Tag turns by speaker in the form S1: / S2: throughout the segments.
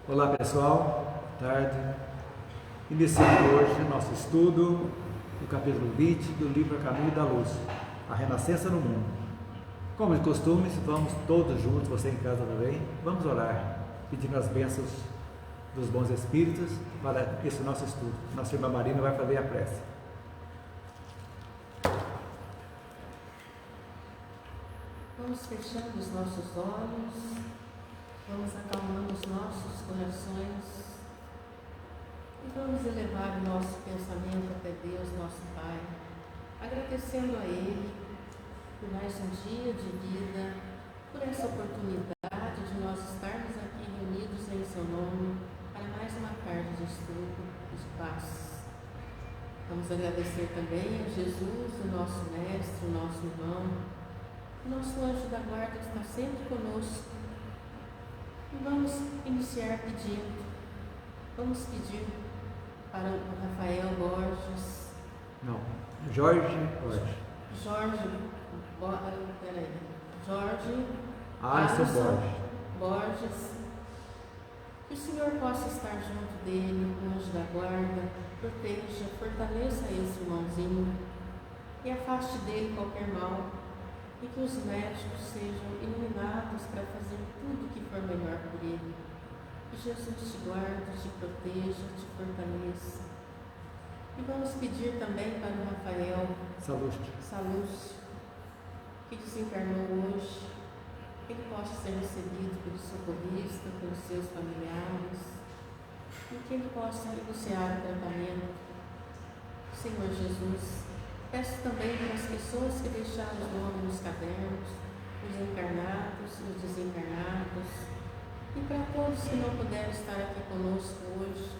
S1: Olá pessoal, boa tarde. Iniciando hoje nosso estudo do capítulo 20 do livro A Caminho da Luz, a Renascença no Mundo. Como de costume, vamos todos juntos, você em casa também, vamos orar, pedindo as bênçãos dos bons espíritos para esse nosso estudo. Nossa irmã Marina vai fazer a prece.
S2: Vamos fechando os nossos olhos, vamos acalmando os nossos corações e vamos elevar o nosso pensamento até Deus, nosso Pai, agradecendo a Ele por mais um dia de vida, por essa oportunidade de nós estarmos aqui reunidos em Seu nome para mais uma tarde de estudo e de paz. Vamos agradecer também a Jesus, o nosso Mestre, o nosso irmão, o nosso anjo da guarda que está sempre conosco. E vamos iniciar pedindo. Vamos pedir para o Rafael Borges.
S1: Não, Jorge Borges.
S2: Jorge
S1: Alisson
S2: Borges. Que o Senhor possa estar junto dele, o anjo da guarda, proteja, fortaleça esse irmãozinho e afaste dele qualquer mal. E que os médicos sejam iluminados para fazer tudo o que for melhor por ele. Que Jesus te guarde, te proteja, te fortaleça. E vamos pedir também para o Rafael Salúcio, que desencarnou hoje, que ele possa ser recebido pelo socorrista, pelos seus familiares, e que ele possa iniciar o tratamento. Senhor Jesus, peço também para as pessoas que deixaram o nome nos cadernos, os encarnados e os desencarnados, e para todos que não puderam estar aqui conosco hoje,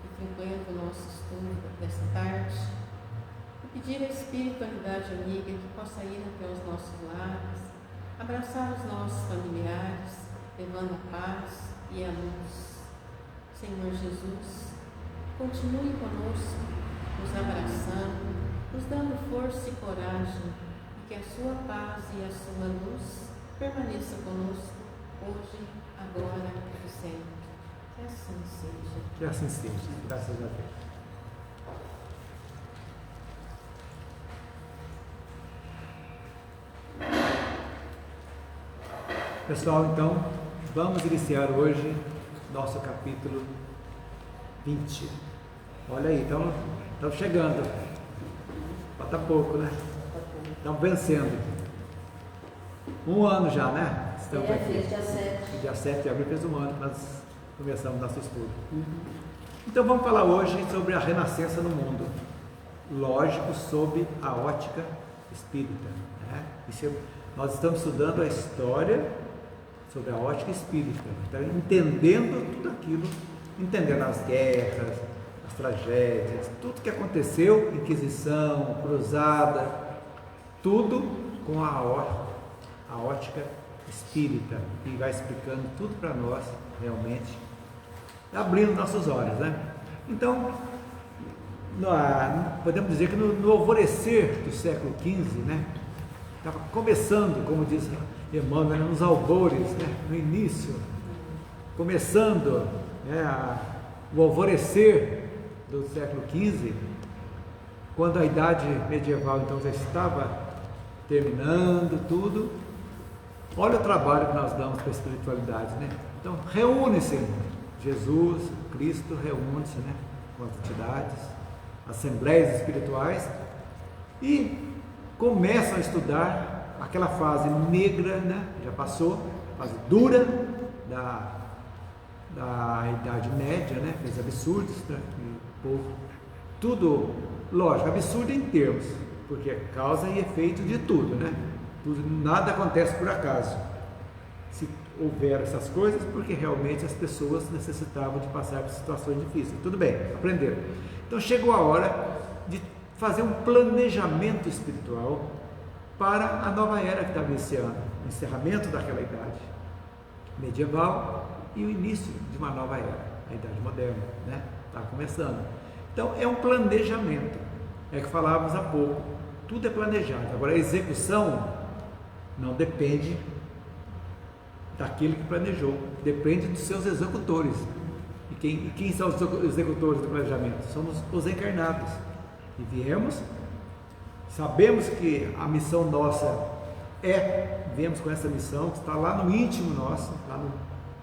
S2: que frequentam o nosso estudo desta tarde, e pedir à espiritualidade amiga que possa ir até os nossos lares, abraçar os nossos familiares, levando a paz e a luz. Senhor Jesus, continue conosco, nos abraçando, nos dando força e coragem, e que a sua paz e a sua luz permaneça conosco, hoje, agora e sempre. Que assim seja.
S1: Que assim seja, graças a Deus. Pessoal, então, vamos iniciar hoje nosso capítulo 20. Olha aí, estamos chegando. Falta pouco, né? Estamos vencendo. Um ano já, né? Estamos aqui.
S2: Fez dia 7.
S1: Dia 7 de abril fez um ano que nós começamos nosso estudo. Então vamos falar hoje sobre a renascença no mundo. Lógico, sob a ótica espírita. Né? Nós estamos estudando a história sobre a ótica espírita. Então, entendendo tudo aquilo, entendendo as guerras, as tragédias, tudo que aconteceu, Inquisição, Cruzada, tudo com a ótica espírita, que vai explicando tudo para nós, realmente, abrindo nossos olhos, né? Então, podemos dizer que no alvorecer do século XV, né? Estava começando, como diz Emmanuel, nos albores, né? No início, começando, né? O alvorecer do século XV, quando a idade medieval então já estava terminando tudo. Olha o trabalho que nós damos para a espiritualidade, né? Então reúne-se Jesus, Cristo reúne-se, né, com as entidades, assembleias espirituais, e começam a estudar aquela fase negra, né? Já passou, fase dura da Idade Média, né? Aqueles absurdos, né? Tudo, lógico, absurdo em termos, porque é causa e efeito de tudo, né? Nada acontece por acaso. Se houver essas coisas, porque realmente as pessoas necessitavam de passar por situações difíceis. Tudo bem, aprenderam. Então chegou a hora de fazer um planejamento espiritual para a nova era que estava iniciando, o encerramento daquela idade medieval e o início de uma nova era, a idade moderna, né? Está começando. Então é um planejamento, é que falávamos há pouco, tudo é planejado. Agora a execução não depende daquele que planejou, depende dos seus executores. E quem são os executores do planejamento? Somos os encarnados. E viemos, sabemos que a missão nossa viemos com essa missão, que está lá no íntimo nosso, lá no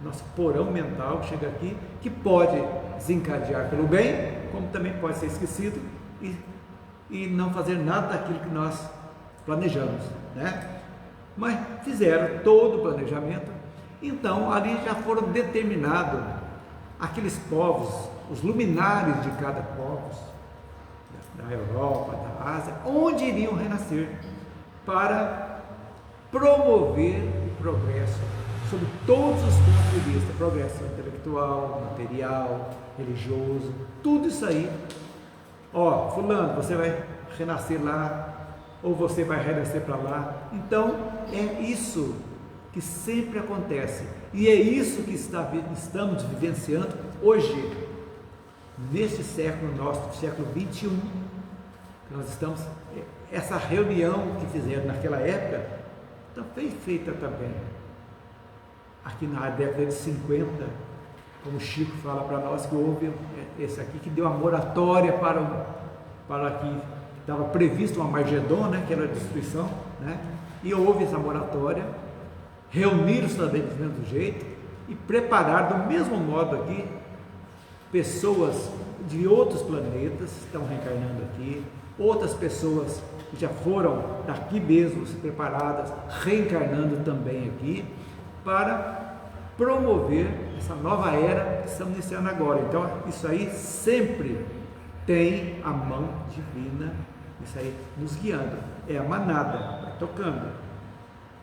S1: nosso porão mental, que chega aqui, que pode desencadear pelo bem, como também pode ser esquecido e não fazer nada daquilo que nós planejamos, né? Mas fizeram todo o planejamento, então ali já foram determinados aqueles povos, os luminares de cada povo, da Europa, da Ásia, onde iriam renascer, para promover o progresso, sob todos os pontos de vista, progresso intelectual, material, religioso, tudo isso aí. Ó, fulano, você vai renascer lá, ou você vai renascer para lá. Então, é isso que sempre acontece, e é isso que estamos vivenciando hoje, neste século nosso, século 21, que nós estamos, essa reunião que fizeram naquela época, foi feita também, aqui na década de 50, como o Chico fala para nós, que houve esse aqui, que deu a moratória para que estava previsto uma Margedon, né, que era a destruição, né, e houve essa moratória, reuniram-se também do mesmo jeito, e prepararam do mesmo modo aqui, pessoas de outros planetas estão reencarnando aqui, outras pessoas que já foram daqui mesmo preparadas, reencarnando também aqui, para promover essa nova era que estamos iniciando agora. Então, isso aí sempre tem a mão divina, isso aí nos guiando. É a manada, vai tocando.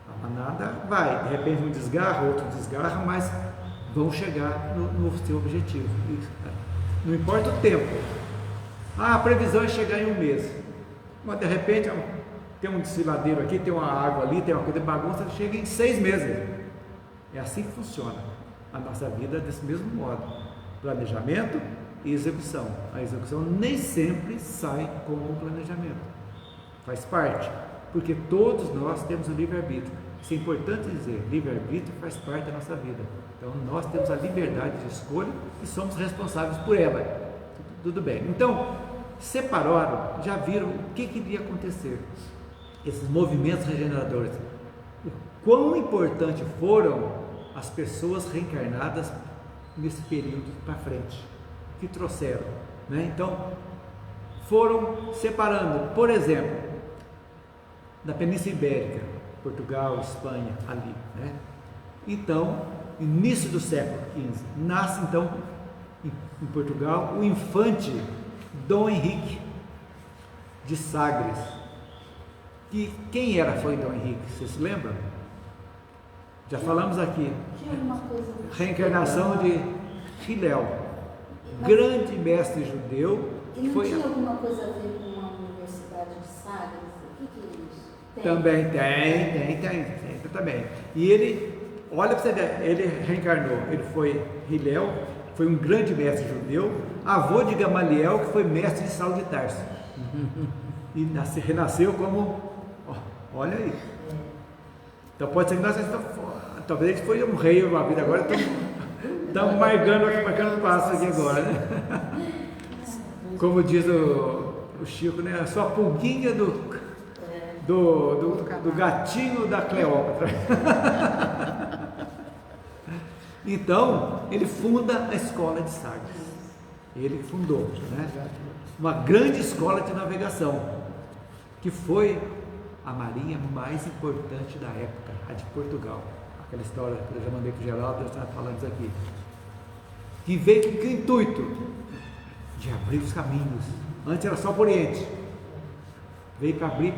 S1: A manada vai, de repente um desgarra, outro desgarra, mas vão chegar no seu objetivo. Não importa o tempo. A previsão é chegar em um mês. Mas de repente tem um desfiladeiro aqui, tem uma água ali, tem uma coisa de bagunça, chega em 6 meses. É assim que funciona a nossa vida, desse mesmo modo. Planejamento e execução. A execução nem sempre sai como um planejamento. Faz parte, porque todos nós temos o livre-arbítrio. Isso é importante dizer, livre-arbítrio faz parte da nossa vida. Então nós temos a liberdade de escolha e somos responsáveis por ela. Tudo bem. Então, separaram, já viram o que iria acontecer. Esses movimentos regeneradores. O quão importante foram as pessoas reencarnadas nesse período para frente, que trouxeram, né? Então, foram separando, por exemplo, da Península Ibérica, Portugal, Espanha, ali, né? Então, início do século XV, nasce então em Portugal o infante Dom Henrique de Sagres. E quem foi Dom Henrique? Vocês se lembram? Já falamos aqui. Reencarnação de Hillel, grande mestre judeu.
S3: E não tinha alguma coisa a ver com uma universidade de Sagres? O que é isso?
S1: Também tem também. E ele, olha para você ver, ele reencarnou, ele foi Hillel, foi um grande mestre judeu, avô de Gamaliel, que foi mestre de Saulo de Tarso. E renasceu como, olha aí. Então pode ser que nós talvez ele foi um rei uma vida, agora estamos marcando passo aqui agora, né? Como diz o Chico, né? A sua pulguinha do gatinho da Cleópatra. Então, ele funda a escola de Sagres. Ele fundou, né? Uma grande escola de navegação, que foi a marinha mais importante da época, a de Portugal. Aquela história que eu já mandei para o Geraldo, eu estava falando isso aqui. Que veio com que intuito? De abrir os caminhos. Antes era só para o Oriente. Veio para abrir,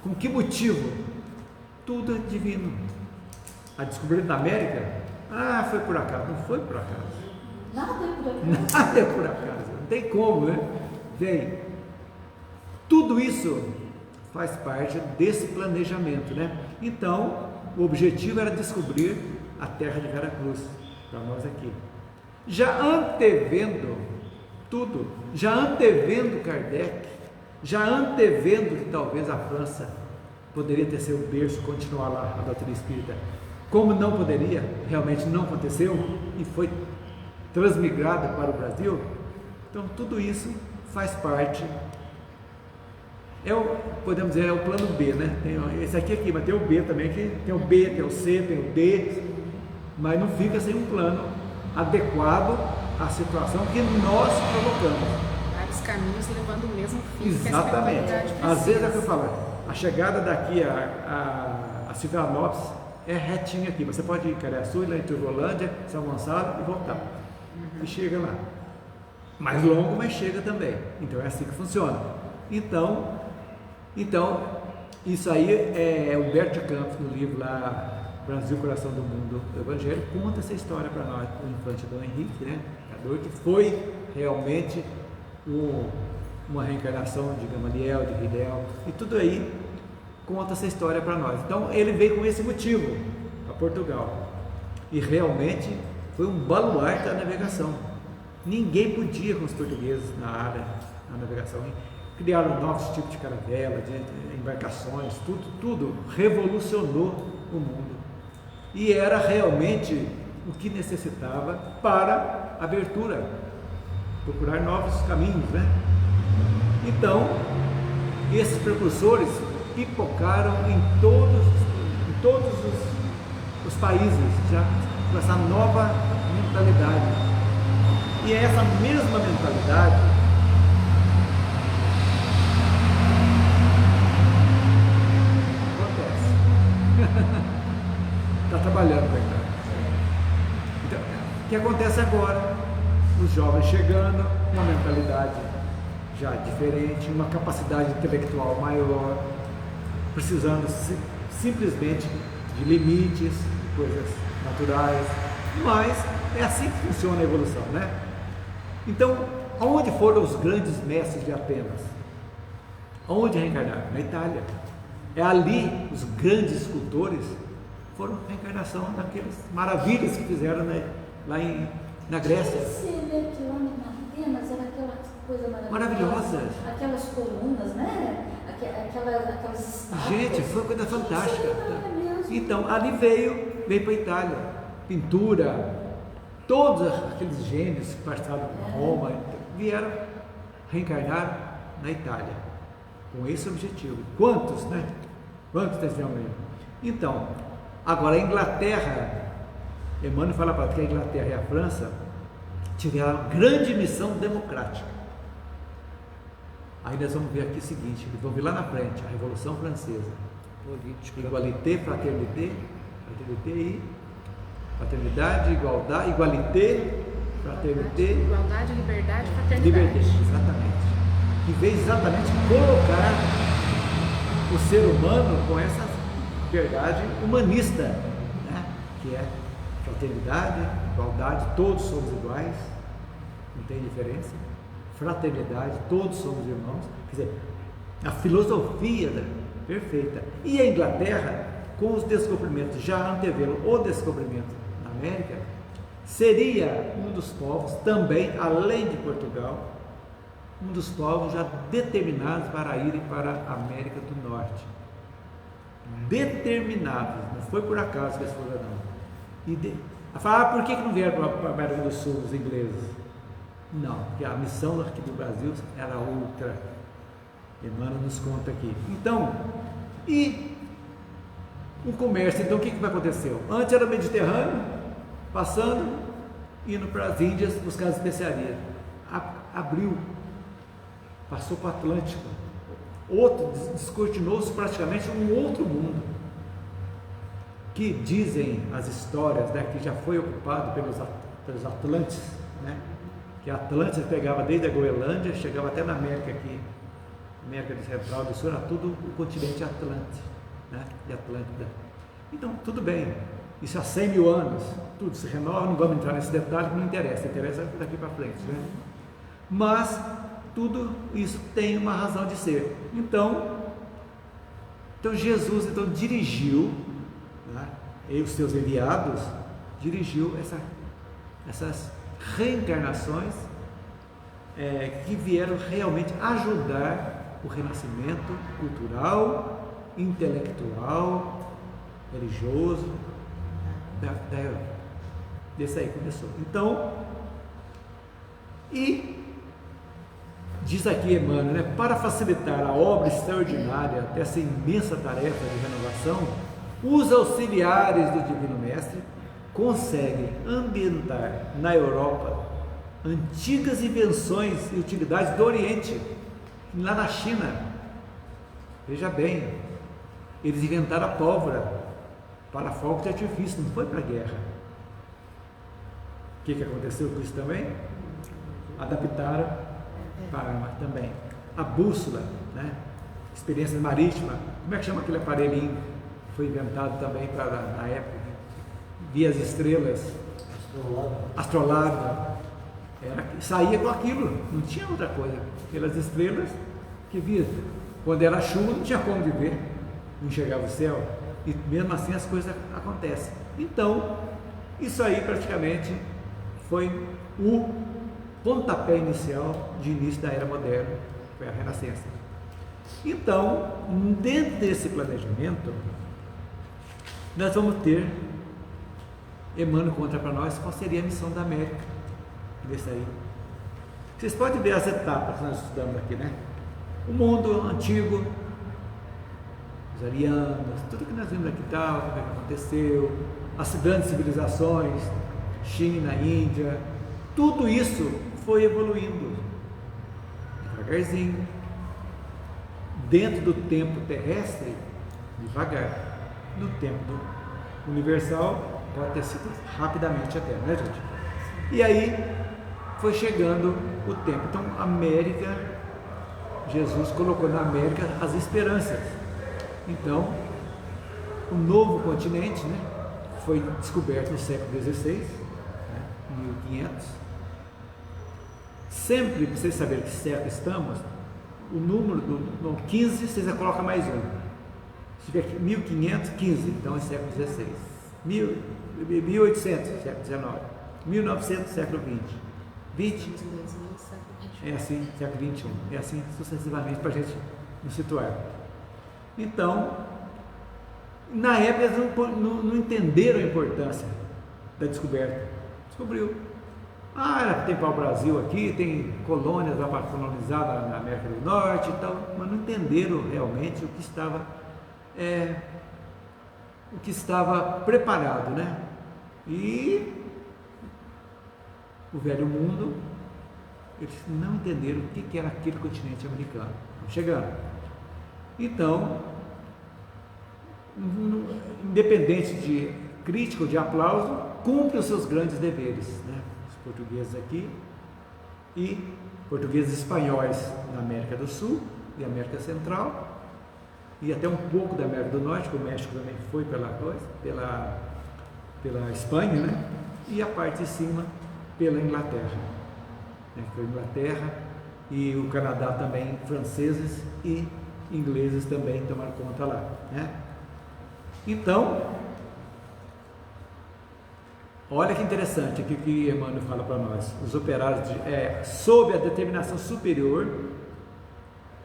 S1: com que motivo? Tudo é divino. A descoberta da América, foi por acaso. Não foi por acaso.
S3: Nada é por acaso.
S1: Nada é por acaso. Não tem como, né? Vem. Tudo isso faz parte desse planejamento, né? Então, o objetivo era descobrir a terra de Veracruz, para nós aqui. Já antevendo tudo, já antevendo Kardec, já antevendo que talvez a França poderia ter seu berço, continuar lá a doutrina espírita, como não poderia, realmente não aconteceu e foi transmigrada para o Brasil. Então tudo isso faz parte, podemos dizer, é o plano B, né? Tem esse aqui, mas tem o B também, que tem o B, tem o C, tem o D, mas não fica sem um plano adequado à situação que nós provocamos.
S2: Vários caminhos levando o mesmo fim.
S1: Exatamente. Às vezes é o que eu falo, a chegada daqui a Silvanópolis é retinho aqui. Você pode ir em Cariaçu, ir lá em Turvolândia, São Gonçalo e voltar. E chega lá. Mais longo, mas chega também. Então é assim que funciona. Então isso aí é Humberto de Campos, no livro lá, Brasil, Coração do Mundo, do Evangelho, conta essa história para nós, o infante Dom Henrique, né? Que foi realmente uma reencarnação de Gamaliel, de Ridel, e tudo aí conta essa história para nós. Então ele veio com esse motivo a Portugal, e realmente foi um baluarte da navegação. Ninguém podia com os portugueses na área da navegação. Criaram novos tipos de caravela, de embarcações, tudo revolucionou o mundo. E era realmente o que necessitava para abertura, procurar novos caminhos, né? Então, esses precursores pipocaram em todos os países, já com essa nova mentalidade. E é essa mesma mentalidade está trabalhando, verdade? Então, o que acontece agora? Os jovens chegando, uma mentalidade já diferente, uma capacidade intelectual maior, precisando simplesmente de limites, coisas naturais, mas é assim que funciona a evolução, né? Então, aonde foram os grandes mestres de Atenas? Aonde reencarnaram? Na Itália. É ali os grandes escultores foram reencarnação daquelas maravilhas que fizeram lá na Grécia.
S3: Você vê que lá em Atenas era aquela coisa
S1: maravilhosa.
S3: Aquelas colunas, né? Aquelas estátuas.
S1: Gente, foi uma coisa fantástica. Então, ali veio para a Itália, pintura, todos aqueles gênios que passaram por Roma, vieram reencarnar na Itália, com esse objetivo. Quantos, né? Quantos testemunhos? Então, agora a Inglaterra, Emmanuel fala para que a Inglaterra e a França tiveram uma grande missão democrática. Aí nós vamos ver aqui o seguinte, vamos ver lá na frente, a Revolução Francesa. Igualité, fraternité e fraternidade, igualdade, igualité, fraternité,
S2: igualdade, liberdade, fraternidade.
S1: Liberdade, exatamente. Que veio exatamente colocar o ser humano com essa verdade humanista, né? Que é fraternidade, igualdade, todos somos iguais, não tem diferença. Fraternidade, todos somos irmãos. Quer dizer, a filosofia perfeita. E a Inglaterra, com os descobrimentos, já antevendo o descobrimento na América, seria um dos povos também, além de Portugal, um dos povos já determinados para irem para a América do Norte. Determinados, não foi por acaso que eles foram, não. Por que não vieram para a América do Sul os ingleses? Não, porque a missão aqui do Brasil era outra. Emmanuel nos conta aqui. Então, e o comércio, então o que vai acontecer? Antes era o Mediterrâneo, passando, indo para as Índias buscar as especiarias. Abriu, passou para o Atlântico. Descortinou-se praticamente um outro mundo. Que dizem as histórias, né, que já foi ocupado pelos Atlantes, né? Que a Atlântida pegava desde a Groenlândia, chegava até na América aqui, América Central do Sul, era tudo o continente Atlântico, né? De Atlântida. Então, tudo bem, isso há 100 mil anos, tudo se renova, não vamos entrar nesse detalhe, que não interessa daqui para frente, né? Mas tudo isso tem uma razão de ser. Então Jesus dirigiu, né, e os seus enviados, dirigiu essas reencarnações que vieram realmente ajudar o renascimento cultural, intelectual, religioso da Europa. Desse aí começou. Então, e diz aqui Emmanuel, né, para facilitar a obra extraordinária dessa imensa tarefa de renovação, os auxiliares do Divino Mestre conseguem ambientar na Europa antigas invenções e utilidades do Oriente, lá na China. Veja bem, eles inventaram a pólvora para fogo de artifício, não foi para a guerra. O que aconteceu com isso também? Adaptaram para a arma também. A bússola, né? Experiência marítima, como é que chama aquele aparelhinho que foi inventado também para, na época, via as estrelas? Astrolabe. Saía com aquilo, não tinha outra coisa, pelas estrelas que via. Quando era chuva não tinha como viver, não enxergava o céu, e mesmo assim as coisas acontecem. Então, isso aí praticamente foi o pontapé inicial de início da era moderna, foi a Renascença. Então, dentro desse planejamento, nós vamos ter, Emmanuel conta para nós qual seria a missão da América, desse aí. Vocês podem ver as etapas que nós estudamos aqui, né? O mundo antigo, os arianos, tudo que nós vimos aqui tal, como é que aconteceu, as grandes civilizações, China, Índia, tudo isso foi evoluindo devagarzinho, dentro do tempo terrestre, devagar. No tempo do universal, pode ter sido rapidamente até, né, gente? E aí foi chegando o tempo. Então, a América, Jesus colocou na América as esperanças. Então, o novo continente, né, foi descoberto no século XVI, né, 1500. Sempre, para vocês saberem que século estamos, o número do 15, vocês já colocam mais um. Se tiver 1515, então é século XVI. 1800, século XIX. 1900, século XX. 20, é assim, século XXI. É assim sucessivamente para a gente nos situar. Então, na época eles não entenderam a importância da descoberta. Descobriu. Tem pau-brasil aqui, tem colônias lá para colonizar na América do Norte e tal, mas não entenderam realmente o que estava preparado, né? E o velho mundo, eles não entenderam o que era aquele continente americano. Chegando. Então, independente de crítica ou de aplauso, cumpre os seus grandes deveres, né? Os portugueses aqui e portugueses e espanhóis na América do Sul e América Central e até um pouco da América do Norte, que o México também foi pela Espanha, né? E a parte de cima pela Inglaterra, né? Foi Inglaterra e o Canadá também, franceses e ingleses também tomaram conta lá, né? Então, olha que interessante aqui que Emmanuel fala para nós. Os operários, sob a determinação superior,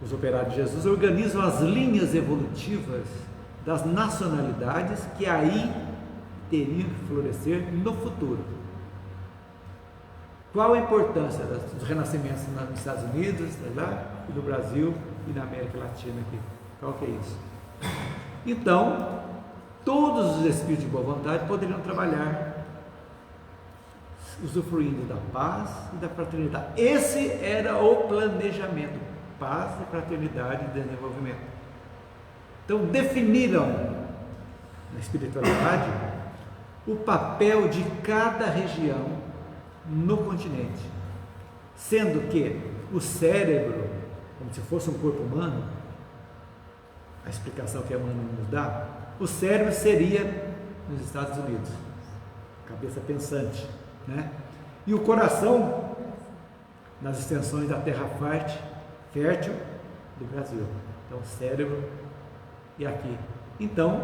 S1: os operários de Jesus organizam as linhas evolutivas das nacionalidades que aí teriam que florescer no futuro. Qual a importância dos renascimentos nos Estados Unidos, lá, e no Brasil e na América Latina aqui? Qual que é isso? Então, todos os espíritos de boa vontade poderiam trabalhar usufruindo da paz e da fraternidade. Esse era o planejamento: paz e fraternidade e desenvolvimento. Então definiram na espiritualidade o papel de cada região no continente, sendo que o cérebro, como se fosse um corpo humano, a explicação que a Emmanuel nos dá, o cérebro seria nos Estados Unidos, cabeça pensante, né? E o coração nas extensões da terra fértil do Brasil. Então, o cérebro e aqui. Então,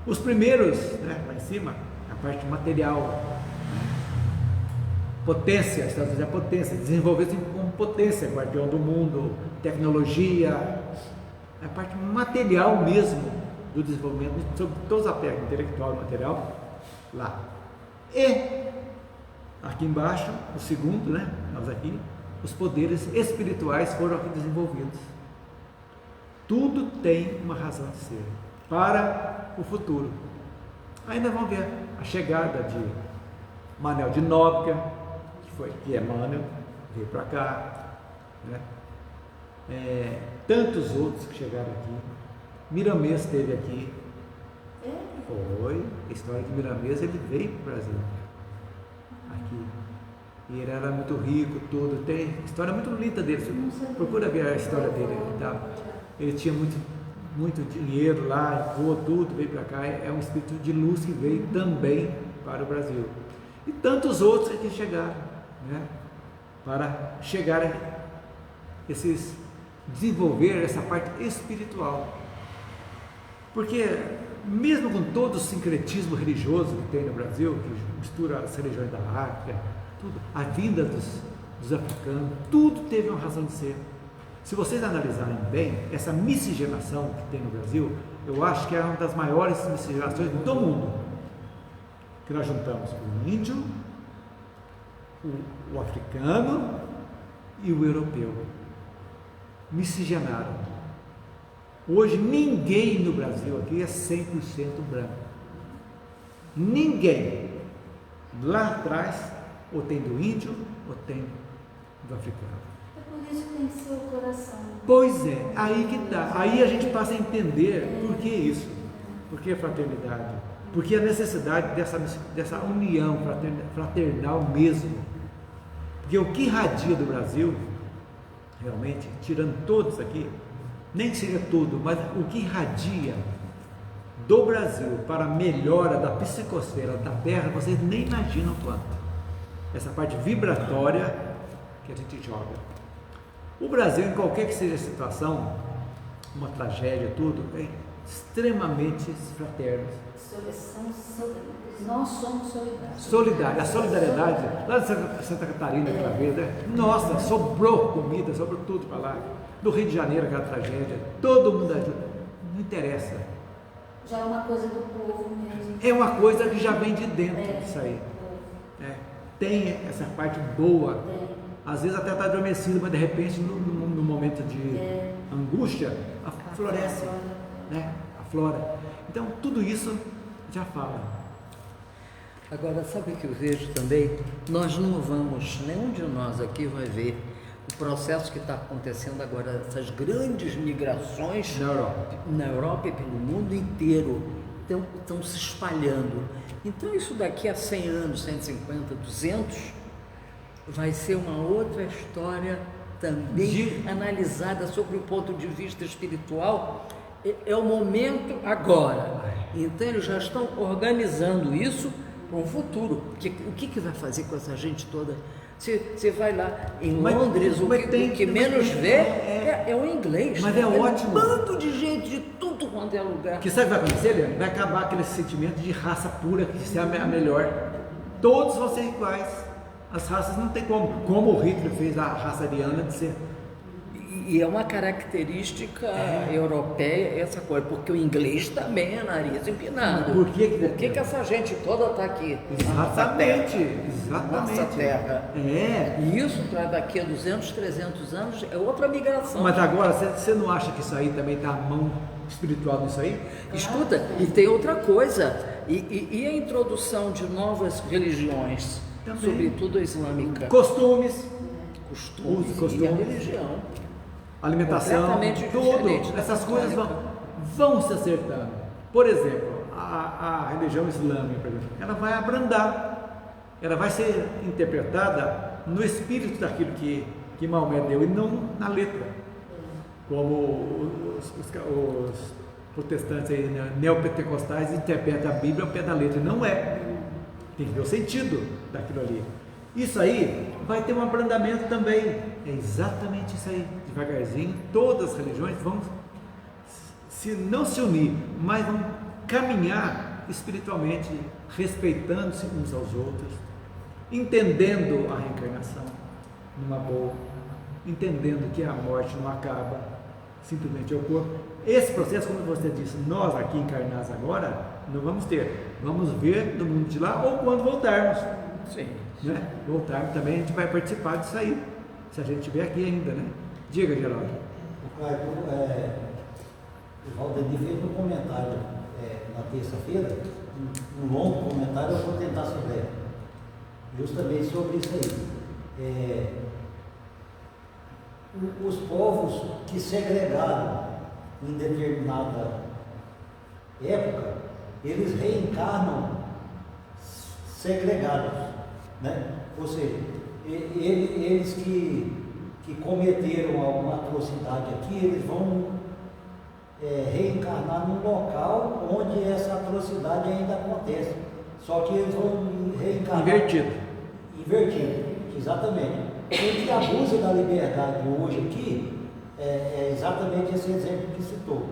S1: os primeiros, né, lá em cima, a parte material, potência, Estados Unidos é potência, desenvolver-se como potência, guardião do mundo, tecnologia, a parte material mesmo do desenvolvimento, sobre todos os aspectos, intelectual e material, lá. E aqui embaixo, o segundo, né? Nós aqui, os poderes espirituais foram aqui desenvolvidos. Tudo tem uma razão de ser para o futuro. Ainda vamos ver a chegada de Manuel de Nóbrega, que é Manuel, veio para cá, né? Tantos outros que chegaram aqui. Miramês esteve aqui. Foi, a história de Miramês, ele veio para o Brasil, aqui. E ele era muito rico, tudo. Tem história muito linda dele. Procura ver a história dele. Ele tinha muito dinheiro lá, voou tudo, veio para cá. É um espírito de luz que veio também para o Brasil. E tantos outros que chegaram, né? Para chegar a desenvolver essa parte espiritual. Porque mesmo com todo o sincretismo religioso que tem no Brasil, que mistura as religiões da África, tudo, a vinda dos africanos, tudo teve uma razão de ser. Se vocês analisarem bem, essa miscigenação que tem no Brasil, eu acho que é uma das maiores miscigenações do mundo, que nós juntamos o índio, o africano e o europeu. Miscigenaram. Hoje ninguém no Brasil aqui é 100% branco. Ninguém. Lá atrás, ou tem do índio, ou tem do africano.
S3: É por isso que tem que ser o coração.
S1: Pois é, aí que tá. Aí a gente passa a entender por que isso. Por que fraternidade? Porque a necessidade dessa união fraternal mesmo. Porque o que irradia do Brasil, realmente, tirando todos aqui, nem que seja tudo, mas o que irradia do Brasil para a melhora da psicosfera da Terra, vocês nem imaginam quanto. Essa parte vibratória que a gente joga. O Brasil, em qualquer que seja a situação, uma tragédia, tudo, é extremamente fraterno.
S3: Nós somos solidários.
S1: Solidário, a solidariedade, lá de Santa Catarina, aquela vez, né? Nossa, sobrou comida, sobrou tudo para lá. Do Rio de Janeiro, aquela tragédia, todo mundo ajuda, não interessa.
S3: Já é uma coisa do povo mesmo.
S1: É uma coisa que já vem de dentro disso aí. Tem essa parte boa, às vezes até está adormecido, mas de repente, no momento de angústia, floresce, né? Aflora. Então, tudo isso já fala.
S4: Agora, sabe o que eu vejo também? Nós não vamos, nenhum de nós aqui vai ver o processo que está acontecendo agora, essas grandes migrações na Europa e pelo mundo inteiro, estão se espalhando. Então isso daqui a 100 anos, 150, 200, vai ser uma outra história também analisada sobre o ponto de vista espiritual. É o momento agora. Então eles já estão organizando isso para um futuro. O que vai fazer com essa gente toda? Você vai lá em Londres, o que menos vê é o inglês.
S1: Mas é ótimo.
S4: Um bando de gente de tudo quanto é lugar.
S1: Que sabe o que vai acontecer, Leandro? Vai acabar aquele sentimento de raça pura, que se é a melhor. Todos vão ser iguais. As raças não tem como o Hitler fez a raça ariana de ser.
S4: E é uma característica europeia essa coisa, porque o inglês também é nariz empinado.
S1: Por que
S4: essa gente toda está aqui?
S1: Exatamente.
S4: Nossa terra. E isso para daqui a 200, 300 anos é outra migração.
S1: Mas agora, você não acha que isso aí também está a mão espiritual nisso aí?
S4: Escuta, e tem outra coisa, e a introdução de novas religiões, também. Sobretudo a islâmica.
S1: Costumes.
S4: E a religião.
S1: Alimentação, tudo, essas coisas vão se acertando. Por exemplo, a religião islâmica, por exemplo, ela vai abrandar, ela vai ser interpretada no espírito daquilo que Maomé deu e não na letra, como os protestantes aí, né, neopentecostais interpretam a Bíblia ao pé da letra, e não é, tem que ver o sentido daquilo ali. Isso aí vai ter um abrandamento também, é exatamente isso aí, devagarzinho, todas as religiões vão, se não se unir, mas vão caminhar espiritualmente, respeitando-se uns aos outros, entendendo a reencarnação numa boa, entendendo que a morte não acaba, simplesmente é o corpo. Esse processo, como você disse, nós aqui encarnados agora, não vamos ter. Vamos ver do mundo de lá ou quando voltarmos.
S4: Sim.
S1: Né? Voltarmos também, a gente vai participar disso aí, se a gente estiver aqui ainda, né? Diga, Geraldo.
S5: O Valdemir fez um comentário na terça-feira, um longo comentário, eu vou tentar ser breve, justamente sobre isso aí. Os povos que segregaram em determinada época, eles reencarnam segregados, né? Ou seja, eles que cometeram alguma atrocidade aqui, eles vão reencarnar num local onde essa atrocidade ainda acontece, só que eles vão reencarnar invertido, exatamente. Quem que abusa da liberdade hoje aqui é exatamente esse exemplo que citou.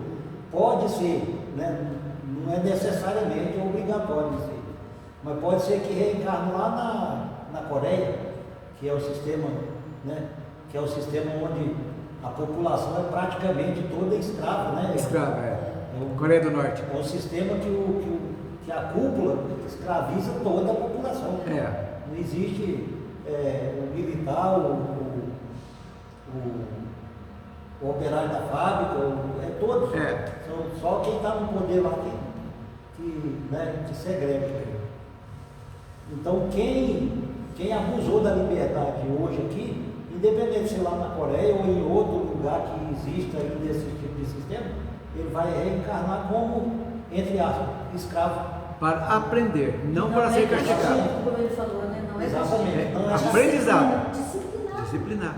S5: Pode ser, né? Não é necessariamente obrigatório isso aí, mas pode ser que reencarne lá na Coreia, que é o sistema, né? Que é o sistema onde a população é praticamente toda escrava, né?
S1: Escrava, Coreia do Norte.
S5: É um sistema que a cúpula escraviza toda a população. Não existe o militar, o operário da fábrica, todos. São só quem está no poder lá que segrega. Então, quem abusou da liberdade hoje aqui, independente de ser lá na Coreia ou em outro lugar que exista ainda esse tipo de sistema, ele vai reencarnar como, entre aspas, escravo.
S1: Para aprender, não para ser castigado.
S3: Como ele falou, né? Não é
S5: Exatamente.
S3: castigo,
S1: Aprendizado.
S3: Disciplinar.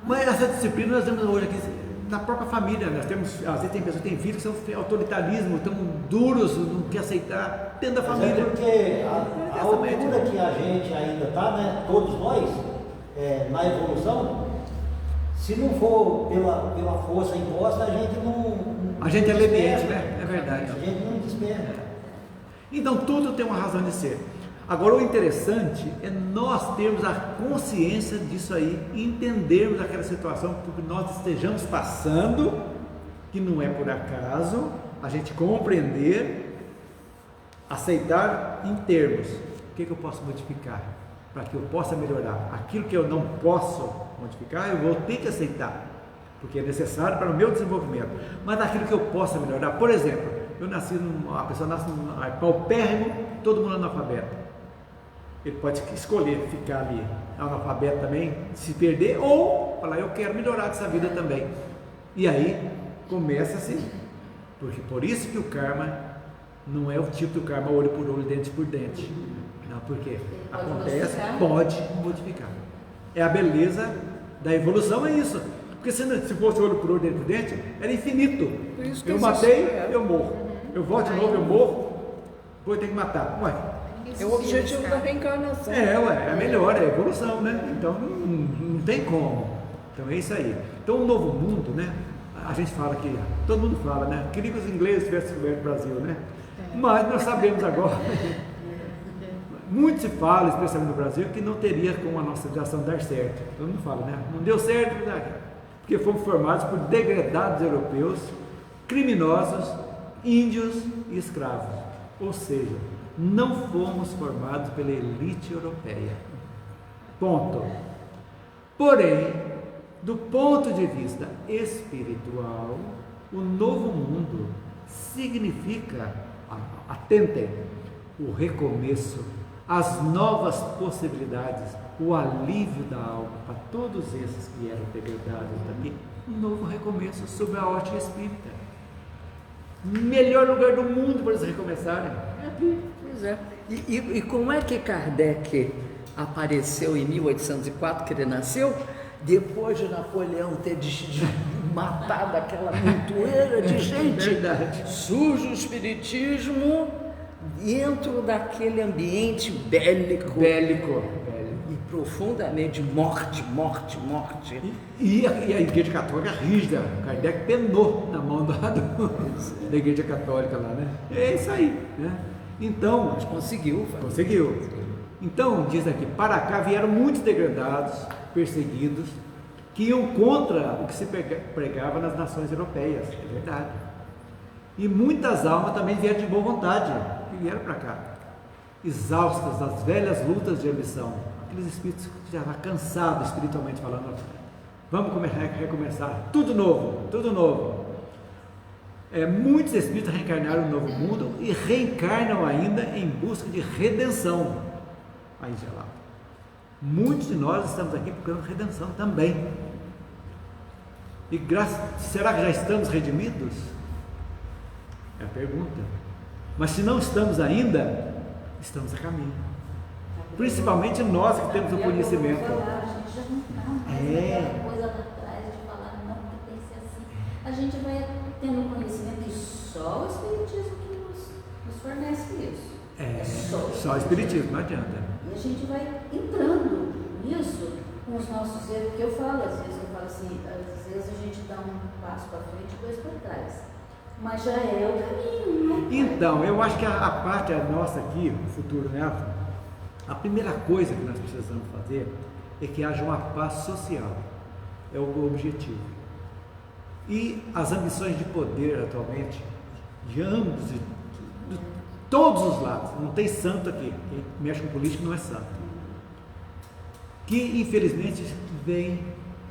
S1: Mas essa disciplina nós temos hoje aqui na própria família. Nós temos, às vezes tem pessoas que têm filhos que são autoritarismo, tão duros, não quer aceitar dentro da família.
S5: Porque a altura que a gente ainda está, né? Todos nós, na evolução, se não for pela força imposta, a gente não.
S1: A gente é leniente, né? É verdade.
S5: A gente não desperta.
S1: Então tudo tem uma razão de ser. Agora o interessante é nós termos a consciência disso aí, entendermos aquela situação, porque nós estejamos passando, que não é por acaso, a gente compreender, aceitar em termos. O que eu posso modificar? Para que eu possa melhorar. Aquilo que eu não posso modificar, eu vou ter que aceitar, porque é necessário para o meu desenvolvimento. Mas aquilo que eu possa melhorar, por exemplo, a pessoa nasce paupérrimo, todo mundo analfabeto. Ele pode escolher ficar ali analfabeto também, se perder, ou falar, eu quero melhorar dessa vida também. E aí começa-se, porque por isso que o karma não é o tipo do karma olho por olho, dente por dente. Não, porque acontece, pode modificar. É a beleza da evolução, é isso. Porque se fosse olho por olho, dente por dente, era infinito. Eu matei, eu morro. Eu volto de novo, eu morro, depois eu tenho que matar. Ué.
S4: É o objetivo da reencarnação.
S1: É melhor, é a evolução, né? Então não tem como. Então é isso aí. Então o novo mundo, né? A gente fala que, todo mundo fala, né? Queria que os ingleses tivessem descoberto o Brasil, né? Mas nós sabemos agora, muito se fala, especialmente no Brasil, que não teria como a nossa civilização dar certo. Todo mundo fala, né? Não deu certo, porque fomos formados por degradados europeus, criminosos, índios e escravos. Ou seja, não fomos formados pela elite europeia. Ponto. Porém, do ponto de vista espiritual, o novo mundo significa, atentem, o recomeço, as novas possibilidades, o alívio da alma para todos esses que eram degradados daqui, um novo recomeço sob a ótica espírita. Melhor lugar do mundo para eles recomeçarem.
S4: Pois é. E como é que Kardec apareceu em 1804, que ele nasceu, depois de Napoleão ter matado aquela montoeira de gente? Surge o espiritismo dentro daquele ambiente bélico. E profundamente morte.
S1: E a Igreja Católica rígida, Kardec penou na mão da Igreja Católica lá, né? É isso aí, né? Então,
S4: mas conseguiu.
S1: Então, diz aqui, para cá vieram muitos degradados, perseguidos, que iam contra o que se pregava nas nações europeias, é verdade. E muitas almas também vieram de boa vontade, que vieram para cá, exaustas das velhas lutas de ambição. Aqueles espíritos que já estavam cansados espiritualmente falando, vamos recomeçar, tudo novo, tudo novo. Muitos espíritos reencarnaram no novo mundo e reencarnam ainda em busca de redenção. Aí já lá. Muitos de nós estamos aqui procurando redenção também. E será que já estamos redimidos? É a pergunta. Mas se não estamos ainda, estamos a caminho. Principalmente nós que temos o conhecimento.
S3: A gente já não está mais aquela coisa atrás de falar, não, que tem que ser assim. A gente vai tendo conhecimento que só o Espiritismo que nos fornece isso.
S1: Só o Espiritismo, não adianta.
S3: E a gente vai entrando nisso com os nossos erros, porque eu falo, às vezes a gente dá um passo para frente e 2 para trás. Mas já é o caminho, né?
S1: Então, eu acho que a parte nossa aqui, no futuro, né? A primeira coisa que nós precisamos fazer é que haja uma paz social. É o objetivo. E as ambições de poder atualmente, de ambos, de todos os lados, não tem santo aqui, quem mexe com política não é santo, que infelizmente vem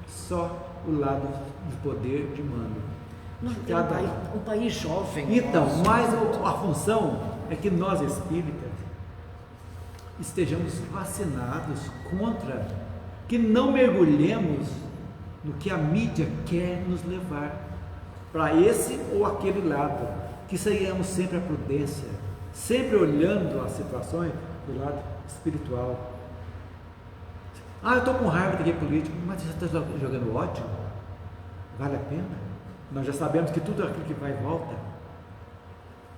S1: só o lado de poder, de mando.
S4: Um país jovem.
S1: Então, mas a função é que nós espíritas estejamos vacinados contra, que não mergulhemos no que a mídia quer nos levar, para esse ou aquele lado, que saiamos sempre a prudência, sempre olhando as situações do lado espiritual. Eu estou com raiva daquele político, mas você está jogando ódio? Vale a pena? Nós já sabemos que tudo aquilo que vai e volta.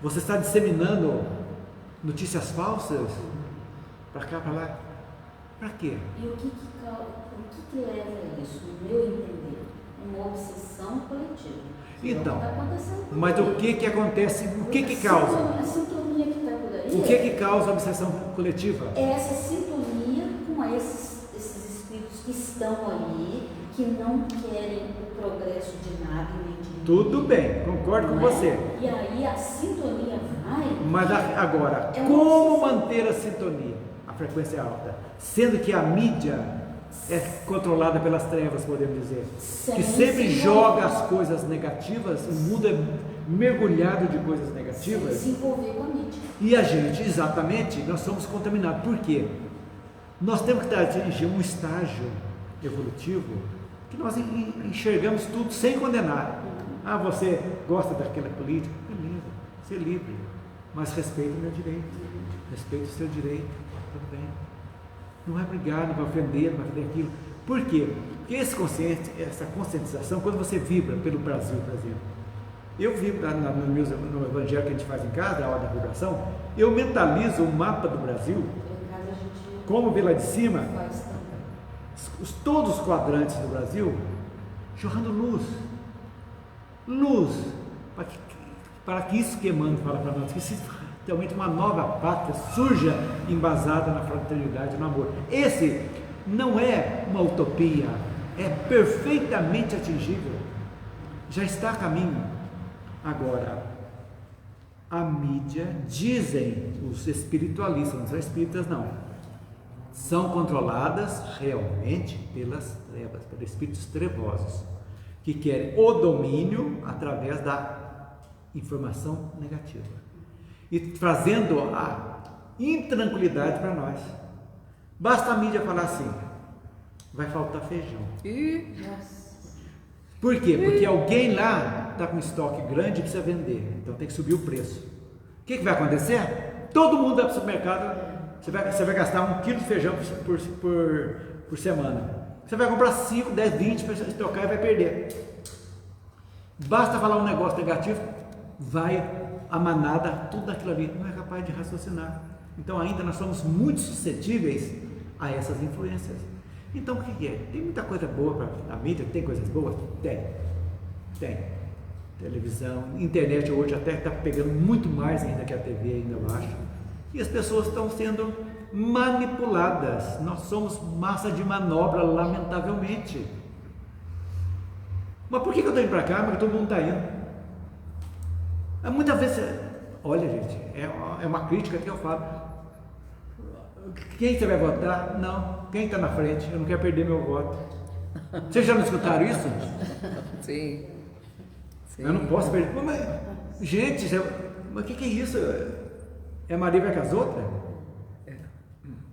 S1: Você está disseminando notícias falsas para cá, para lá. Para quê?
S3: E o que leva a isso, no meu entender? Uma obsessão coletiva.
S1: Então,
S3: tá acontecendo
S1: mas o que acontece? O que causa?
S3: A sintonia que está por aí.
S1: O que causa a obsessão coletiva?
S3: É essa sintonia com esses espíritos que estão ali, que não querem o progresso de nada e nem de ninguém.
S1: Tudo bem, concordo com você.
S3: E aí a sintonia vai.
S1: Mas agora, como manter a sintonia, a frequência alta, sendo que a mídia é controlada pelas trevas, podemos dizer, que sempre joga as coisas negativas, o mundo é mergulhado de coisas negativas.
S3: Se envolver com a mídia.
S1: E a gente, exatamente, nós somos contaminados. Por quê? Nós temos que atingir um estágio evolutivo que nós enxergamos tudo sem condenar. Você gosta daquela política? Beleza, ser livre, mas respeite o meu direito, respeite o seu direito, tudo bem. Não vai brigar, não vai ofender, não vai fazer aquilo. Por quê? Porque essa conscientização, quando você vibra pelo Brasil, por exemplo, eu vibro no evangelho que a gente faz em casa, a hora da vibração, eu mentalizo o mapa do Brasil, como vê lá de cima, todos os quadrantes do Brasil, jorrando luz, para que isso que Emmanuel fala para nós, que realmente uma nova pátria surja embasada na fraternidade e no amor. Esse não é uma utopia, é perfeitamente atingível, já está a caminho. Agora, a mídia, dizem os espiritualistas, não são espíritas não, são controladas realmente pelas trevas, pelos espíritos trevosos, que querem o domínio através da informação negativa e trazendo a intranquilidade para nós. Basta a mídia falar assim, vai faltar feijão. Por quê? Porque alguém lá está com estoque grande e precisa vender, então tem que subir o preço. O que vai acontecer? Todo mundo vai para o supermercado, você vai gastar 1 quilo de feijão por semana. Você vai comprar 5, 10, 20 para estocar e vai perder. Basta falar um negócio negativo, a manada, tudo aquilo ali não é capaz de raciocinar. Então ainda nós somos muito suscetíveis a essas influências. Então o que é? Tem muita coisa boa para a mídia, tem coisas boas? Tem. Televisão, internet hoje até está pegando muito mais ainda que a TV, ainda eu acho. E as pessoas estão sendo manipuladas. Nós somos massa de manobra, lamentavelmente. Mas por que eu estou indo para cá, mas todo mundo está indo? Muitas vezes, olha gente, é uma crítica que eu falo. Quem você vai votar? Não. Quem está na frente? Eu não quero perder meu voto. Vocês já não escutaram isso?
S4: Sim.
S1: Eu não posso perder. Mas, gente, mas o que é isso? É Maria vai com as outras?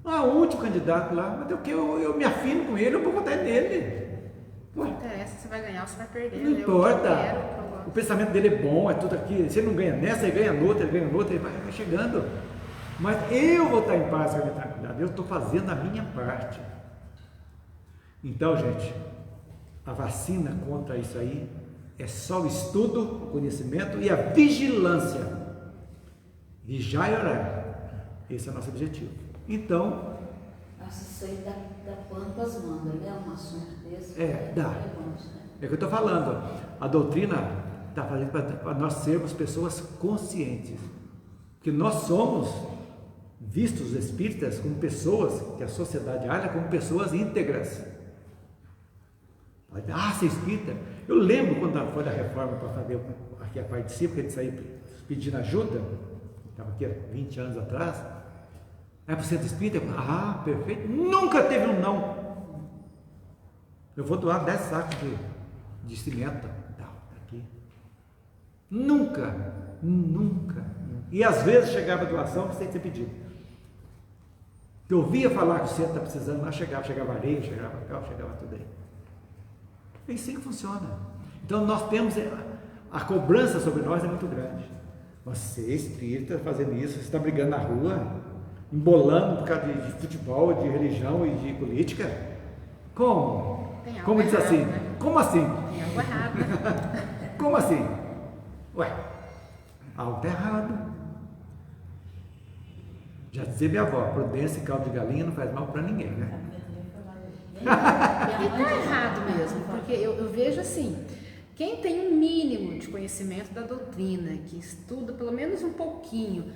S1: O último candidato lá, mas eu me afino com ele, eu vou votar nele.
S2: Não interessa se você vai ganhar ou se vai perder.
S1: Não importa. O pensamento dele é bom, é tudo aqui. Se ele não ganha nessa, ele ganha noutra, ele vai chegando. Mas eu vou estar em paz com a minha tranquilidade. Eu estou fazendo a minha parte. Então, gente, a vacina contra isso aí é só o estudo, o conhecimento e a vigilância. Vigiar e orar. Esse é o nosso objetivo. Então...
S3: Nossa, isso aí dá pano para as mangas, né? Um assunto desse.
S1: Dá. É o que eu estou falando. A doutrina está fazendo para nós sermos pessoas conscientes. Porque nós somos vistos, os espíritas, como pessoas que a sociedade olha como pessoas íntegras. Ser espírita. Eu lembro quando foi da reforma para fazer aqui a participa, que ele saiu pedindo ajuda, estava aqui há 20 anos atrás. Aí para o centro espírita, perfeito, nunca teve um não. Eu vou doar 10 sacos de cimento, aqui. Nunca. E às vezes chegava a doação sem ter pedido. Eu ouvia falar que o centro está precisando, mas chegava areia, chegava cal, chegava tudo aí. É assim que funciona. Então nós temos, a cobrança sobre nós é muito grande. Você, espírita, fazendo isso, você está brigando na rua, embolando por causa de futebol, de religião e de política? Como? Como diz assim? Né? Como assim?
S2: Tem algo errado, né?
S1: Como assim? Ué, algo está errado. Já dizia minha avó, prudência e caldo de galinha não faz mal para ninguém, né?
S2: E está errado mesmo, porque eu vejo assim, quem tem um mínimo de conhecimento da doutrina, que estuda pelo menos um pouquinho,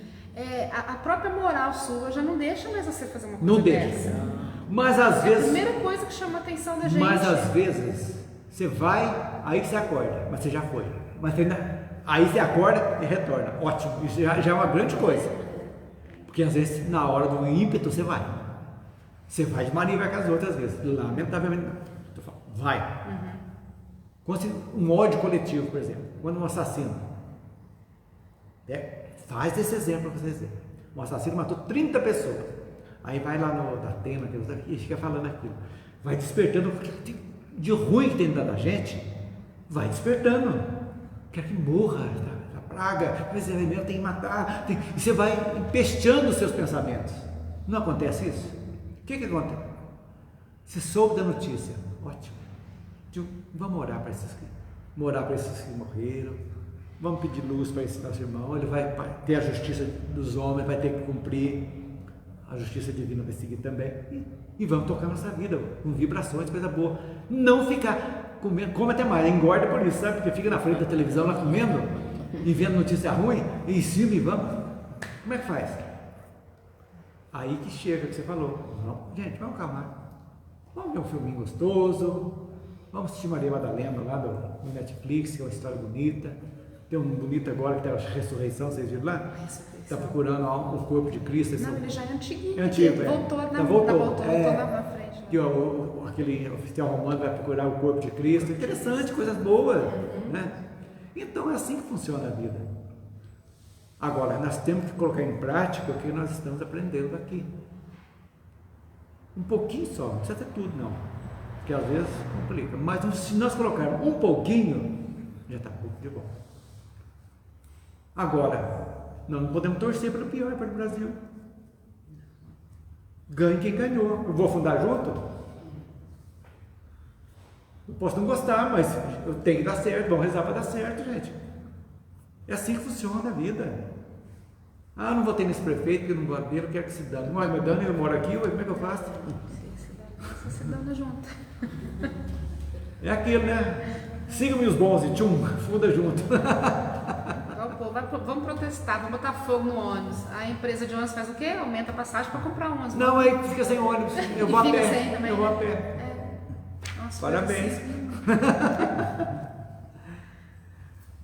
S2: a própria moral sua já não deixa mais você fazer uma coisa dessa.
S1: Não deixa. Mas às vezes...
S2: É a primeira coisa que chama a atenção da gente.
S1: Mas às vezes, você vai, aí você acorda, mas você já foi. Mas aí você acorda e retorna. Ótimo, isso já é uma grande coisa. Porque às vezes, na hora do ímpeto, você vai. Você vai de Maria e vai com as outras vezes. Lamentavelmente, vai. Um ódio coletivo, por exemplo. Quando um assassino... faz esse exemplo para vocês verem. Um assassino matou 30 pessoas. Aí vai lá no Datena e fica falando aquilo. Vai despertando o que de ruim que tem dentro da gente. Vai despertando. Quer que morra a praga. Mas tem que matar. E você vai empesteando os seus pensamentos. Não acontece isso? O que acontece? Você soube da notícia. Ótimo. Vamos orar para esses que morreram. Vamos pedir luz para esse nosso irmão. Ele vai ter a justiça dos homens, vai ter que cumprir. A justiça divina vai seguir também. E vamos tocar nossa vida com vibrações, coisa boa. Não ficar comendo, come até mais, engorda por isso, sabe? Porque fica na frente da televisão lá comendo e vendo notícia ruim, e em cima e vamos. Como é que faz? Aí que chega o que você falou. Não, gente, vamos calmar. Vamos ver um filminho gostoso. Vamos assistir Maria Madalena lá no Netflix, que é uma história bonita. Tem um bonito agora que tem a ressurreição, vocês viram lá? Está procurando o corpo de Cristo.
S2: Não, ele já é antiguinho.
S1: É antigo,
S2: voltou na frente.
S1: Que aquele oficial romano vai procurar o corpo de Cristo. Interessante, coisas boas, né? Então é assim que funciona a vida. Agora, nós temos que colocar em prática o que nós estamos aprendendo aqui. Um pouquinho só, não precisa ter tudo não, porque às vezes complica. Mas se nós colocarmos um pouquinho, já está pouco de bom. Agora, nós não podemos torcer para o pior, para o Brasil. Ganhe quem ganhou. Eu vou afundar junto? Eu posso não gostar, mas eu tenho que dar certo. Vamos rezar para dar certo, gente. É assim que funciona a vida. Não votei nesse prefeito, porque eu não gosto dele, eu quero que se dane. Mas me dane, eu moro aqui, como é que eu faço?
S2: Se dando junto.
S1: É aquilo, né? Siga-me os bons e tchum, funda junto.
S2: Vamos protestar, vamos botar fogo no ônibus. A empresa de ônibus faz o quê? Aumenta a passagem para comprar ônibus.
S1: Não, aí fica sem ônibus. Eu vou a pé. Eu vou a pé.
S2: Nossa,
S1: parabéns.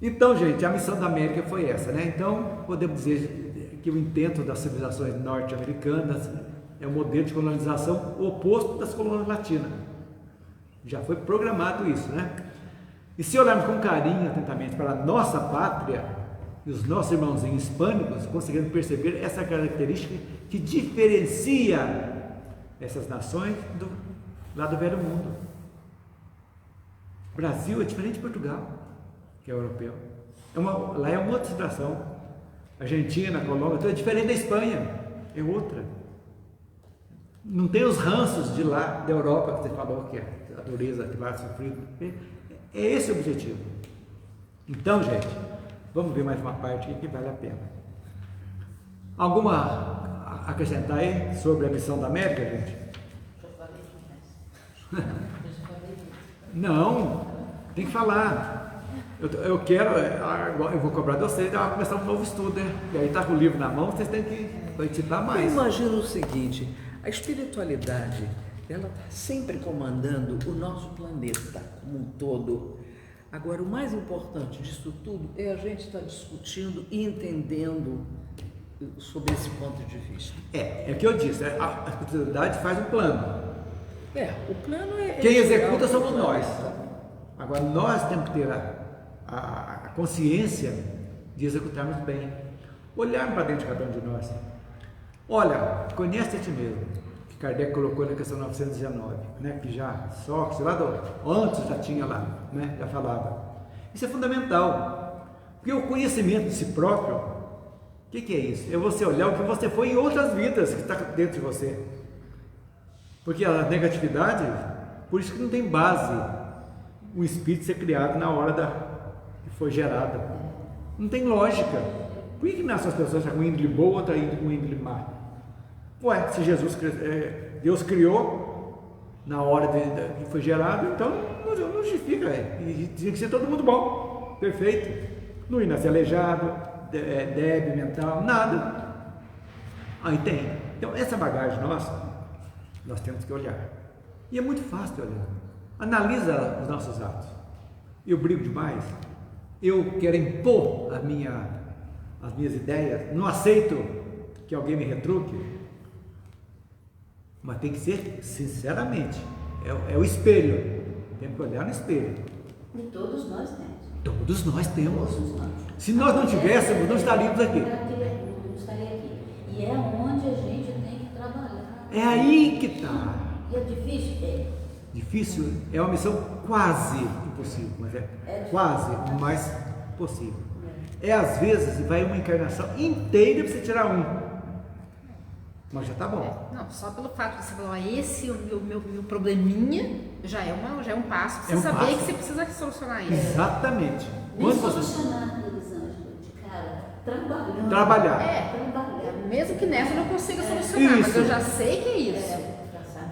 S1: Então, gente, a missão da América foi essa, né? Então, podemos dizer que o intento das civilizações norte-americanas é um modelo de colonização oposto das colônias latinas. Já foi programado isso, né? E se olharmos com carinho, atentamente, para a nossa pátria e os nossos irmãozinhos hispânicos, conseguimos perceber essa característica que diferencia essas nações lá do Velho Mundo. O Brasil é diferente de Portugal, que é europeu. Lá é uma outra situação. Argentina, Colômbia, tudo é diferente da Espanha, é outra. Não tem os ranços de lá, da Europa, que você falou que é a dureza que lá sofrido. É esse o objetivo. Então, gente, vamos ver mais uma parte aqui que vale a pena. Alguma a acrescentar aí sobre a missão da América, gente? Não, tem que falar. Eu quero, eu vou cobrar de vocês, vai começar um novo estudo, né? E aí está com o livro na mão, vocês têm que participar mais.
S4: Eu imagino o seguinte, a espiritualidade, ela está sempre comandando o nosso planeta como um todo. Agora, o mais importante disso tudo é a gente estar discutindo e entendendo sobre esse ponto de vista.
S1: É que eu disse, a espiritualidade faz um plano.
S4: O plano é...
S1: Quem executa somos nós. Agora, nós temos que ter a consciência de executarmos bem. Olharmos para dentro de cada um de nós. Olha, conhece a ti mesmo, que Kardec colocou na questão 919, né? Que já, Sócrates, antes já tinha lá, né? Já falava. Isso é fundamental, porque o conhecimento de si próprio, o que é isso? É você olhar o que você foi em outras vidas que está dentro de você. Porque a negatividade, por isso que não tem base o espírito ser criado na hora que foi gerada. Não tem lógica. Por que nascem as pessoas com índole boa, outra com índole má? Ué, se Deus criou na hora que foi gerado, então não justifica. E tinha que ser todo mundo bom, perfeito. Não ia nascer aleijado, débil mental, nada. Aí tem. Então, essa bagagem nossa, nós temos que olhar. E é muito fácil de olhar. Analisa os nossos atos. Eu brigo demais. Eu quero impor as minhas ideias. Não aceito que alguém me retruque. Mas tem que ser sinceramente. É o espelho. Temos que olhar no espelho.
S3: E todos nós temos.
S1: Todos nós temos.
S3: Todos nós.
S1: Se nós não tivéssemos, não estaríamos aqui.
S3: Não estaria aqui. E é onde a gente tem que trabalhar.
S1: É aí que está.
S3: E é difícil?
S1: Difícil é uma missão quase impossível, mas quase o mais possível. Às vezes vai uma encarnação inteira para você tirar um, mas já está bom.
S6: Não, só pelo fato de você falar, esse é o meu probleminha, já é um passo. Você saber que você precisa solucionar isso.
S1: Exatamente.
S3: Nem solucionar, Elisângela, de cara, trabalhando.
S1: Trabalhar.
S6: Mesmo que nessa eu não consiga solucionar, mas eu já sei que é isso.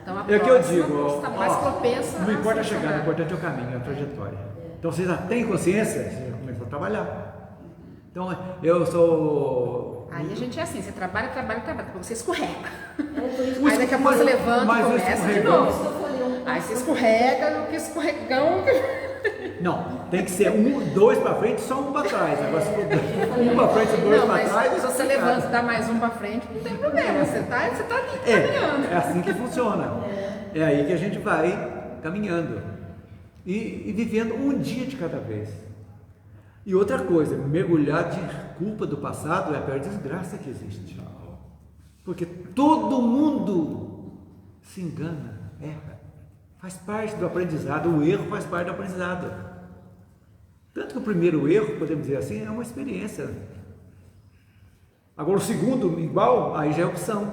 S6: Então a
S1: que eu digo,
S6: está mais propensa.
S1: Não importa chegar, o importante é o caminho, é a trajetória. Então vocês já têm consciência, você já começou a trabalhar. Então eu sou.
S6: Aí a gente é assim, você trabalha, depois você escorrega.
S3: Aí
S6: daqui a pouco você levanta e começa de novo. Aí você escorrega, que escorregão.
S1: Não, tem que ser dois para frente, só um para trás. Agora se for um para frente e dois para trás.
S6: Se você levanta e dá mais um para frente, não tem problema. Você tá ali caminhando.
S1: É assim que funciona. É aí que a gente vai caminhando. E vivendo um dia de cada vez. E outra coisa, mergulhar de culpa do passado é a pior desgraça que existe. Porque todo mundo se engana, erra. Faz parte do aprendizado, o erro faz parte do aprendizado. Tanto que o primeiro erro, podemos dizer assim, é uma experiência. Agora o segundo, igual, aí já é opção,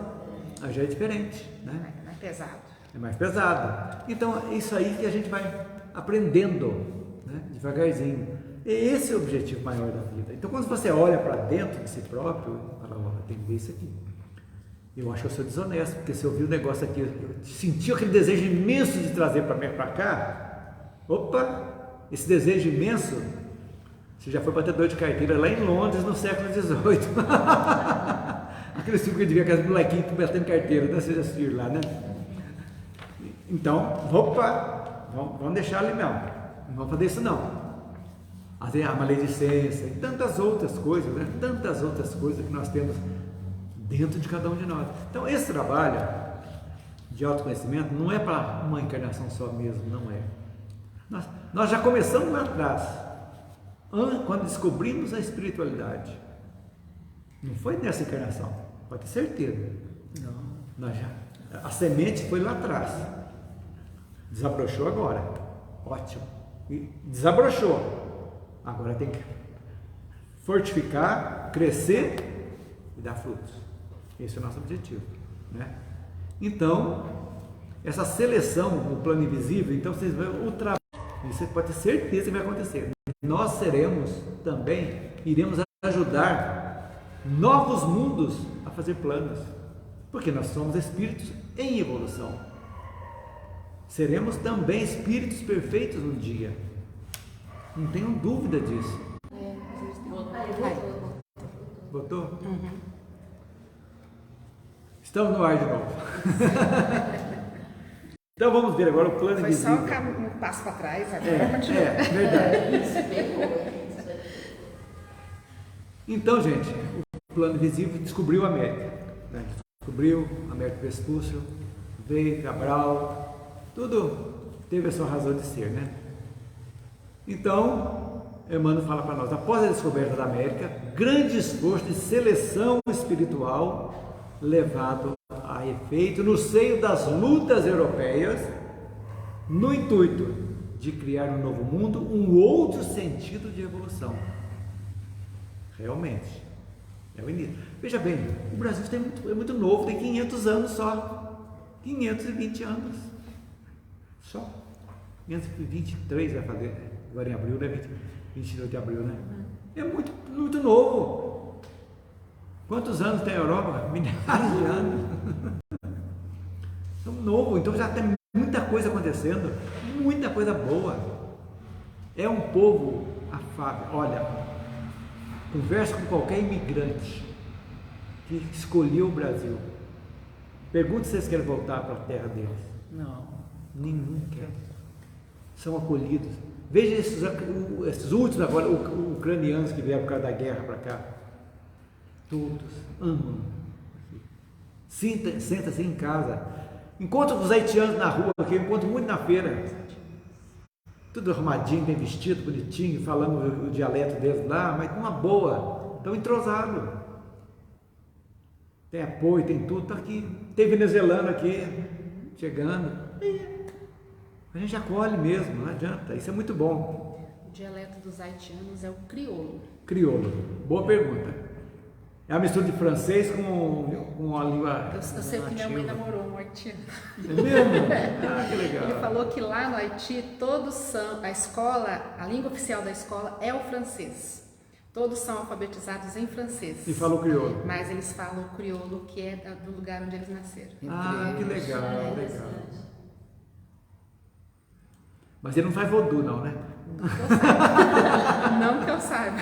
S1: aí já é diferente, né?
S6: É mais pesado.
S1: É mais pesado. Então é isso aí que a gente vai aprendendo, né? Devagarzinho. E esse é o objetivo maior da vida. Então quando você olha para dentro de si próprio, fala, tem que ver isso aqui. Eu acho que eu sou desonesto, porque se eu vi o negócio aqui, eu senti aquele desejo imenso de trazer para cá. Opa, esse desejo imenso, você já foi batedor de carteira lá em Londres no século XVIII. Aquele filme que devia aqueles molequinhos batendo carteira, né? Vocês assistiram lá, né? Então, opa, vamos deixar ali não. Não vamos fazer isso não. a maledicência e tantas outras coisas, né? Tantas outras coisas que nós temos dentro de cada um de nós. Então, esse trabalho de autoconhecimento não é para uma encarnação só mesmo, não é. Nós já começamos lá atrás, quando descobrimos a espiritualidade. Não foi nessa encarnação, pode ter certeza. Não. A semente foi lá atrás. Desabrochou agora. Ótimo. E desabrochou. Agora tem que fortificar, crescer e dar frutos. Esse é o nosso objetivo, né? Então, essa seleção no plano invisível, então vocês vão o trabalho. Isso pode ter certeza que vai acontecer. Nós seremos também, iremos ajudar novos mundos a fazer planos, porque nós somos espíritos em evolução. Seremos também espíritos perfeitos um dia. Não tenham dúvida disso. Botou?
S2: Uhum.
S1: Estamos no ar de novo. Então vamos ver agora o plano
S6: Foi
S1: invisível.
S6: só um passo para trás, agora continua.
S1: Verdade. Então, gente, o plano invisível descobriu a América. Né? Descobriu a América Vespúcio, veio Cabral, tudo teve a sua razão de ser, né? Então, Emmanuel fala para nós, após a descoberta da América, grande esforço de seleção espiritual levado a efeito no seio das lutas europeias, no intuito de criar um novo mundo, um outro sentido de evolução. Realmente, é o início. Veja bem, o Brasil é muito novo, tem 500 anos só, 520 anos, só, 523 vai fazer, agora em abril, né? 22 de abril, né? É muito, muito novo. Quantos anos tem a Europa? Milhares de anos. Então, novo, então já tem muita coisa acontecendo, muita coisa boa. É um povo afável. Olha, conversa com qualquer imigrante que escolheu o Brasil. Pergunta se vocês querem voltar para a terra deles.
S4: Não.
S1: Nenhum quer. São acolhidos. Veja esses últimos agora, ucranianos que vieram por causa da guerra para cá. Todos amam. Senta-se em casa. Encontra os haitianos na rua, que eu encontro muito na feira. Tudo arrumadinho, bem vestido, bonitinho, falando o dialeto deles lá, mas numa boa. Estão entrosados. Tem apoio, tem tudo. Tá aqui. Tem venezuelano aqui, chegando. A gente acolhe mesmo, não adianta. Isso é muito bom.
S2: O dialeto dos haitianos é o crioulo.
S1: Crioulo. Boa pergunta. É a mistura de francês com a língua.
S6: Eu sei que minha mãe namorou um haitiano.
S1: É mesmo? Ah, que legal.
S6: Ele falou que lá no Haiti, todos são, a língua oficial da escola é o francês. Todos são alfabetizados em francês.
S1: E falam crioulo.
S6: Mas eles falam o crioulo, que é do lugar onde eles nasceram.
S1: Ah, que legal, legal. Mas ele não faz voodoo, não, né?
S6: Não que eu saiba.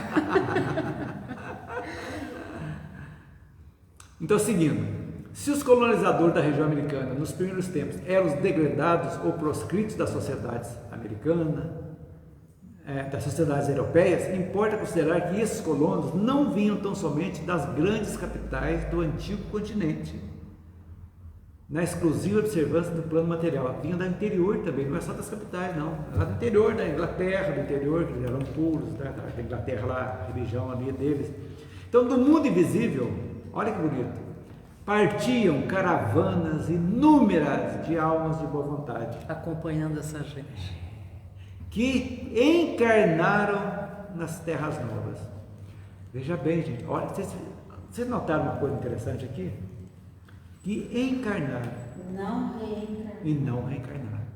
S1: Então, seguindo, se os colonizadores da região americana, nos primeiros tempos, eram os degradados ou proscritos das sociedades americanas, das sociedades europeias, importa considerar que esses colonos não vinham tão somente das grandes capitais do antigo continente, na exclusiva observância do plano material, vinham do interior também, não é só das capitais, não, lá do interior da Inglaterra, do interior, que eram puros, da Inglaterra lá, a religião ali deles. Então, do mundo invisível, olha que bonito, partiam caravanas inúmeras de almas de boa vontade,
S4: acompanhando essa gente,
S1: que encarnaram nas terras novas. Veja bem, gente, olha, vocês notaram uma coisa interessante aqui? Que encarnaram e não reencarnaram,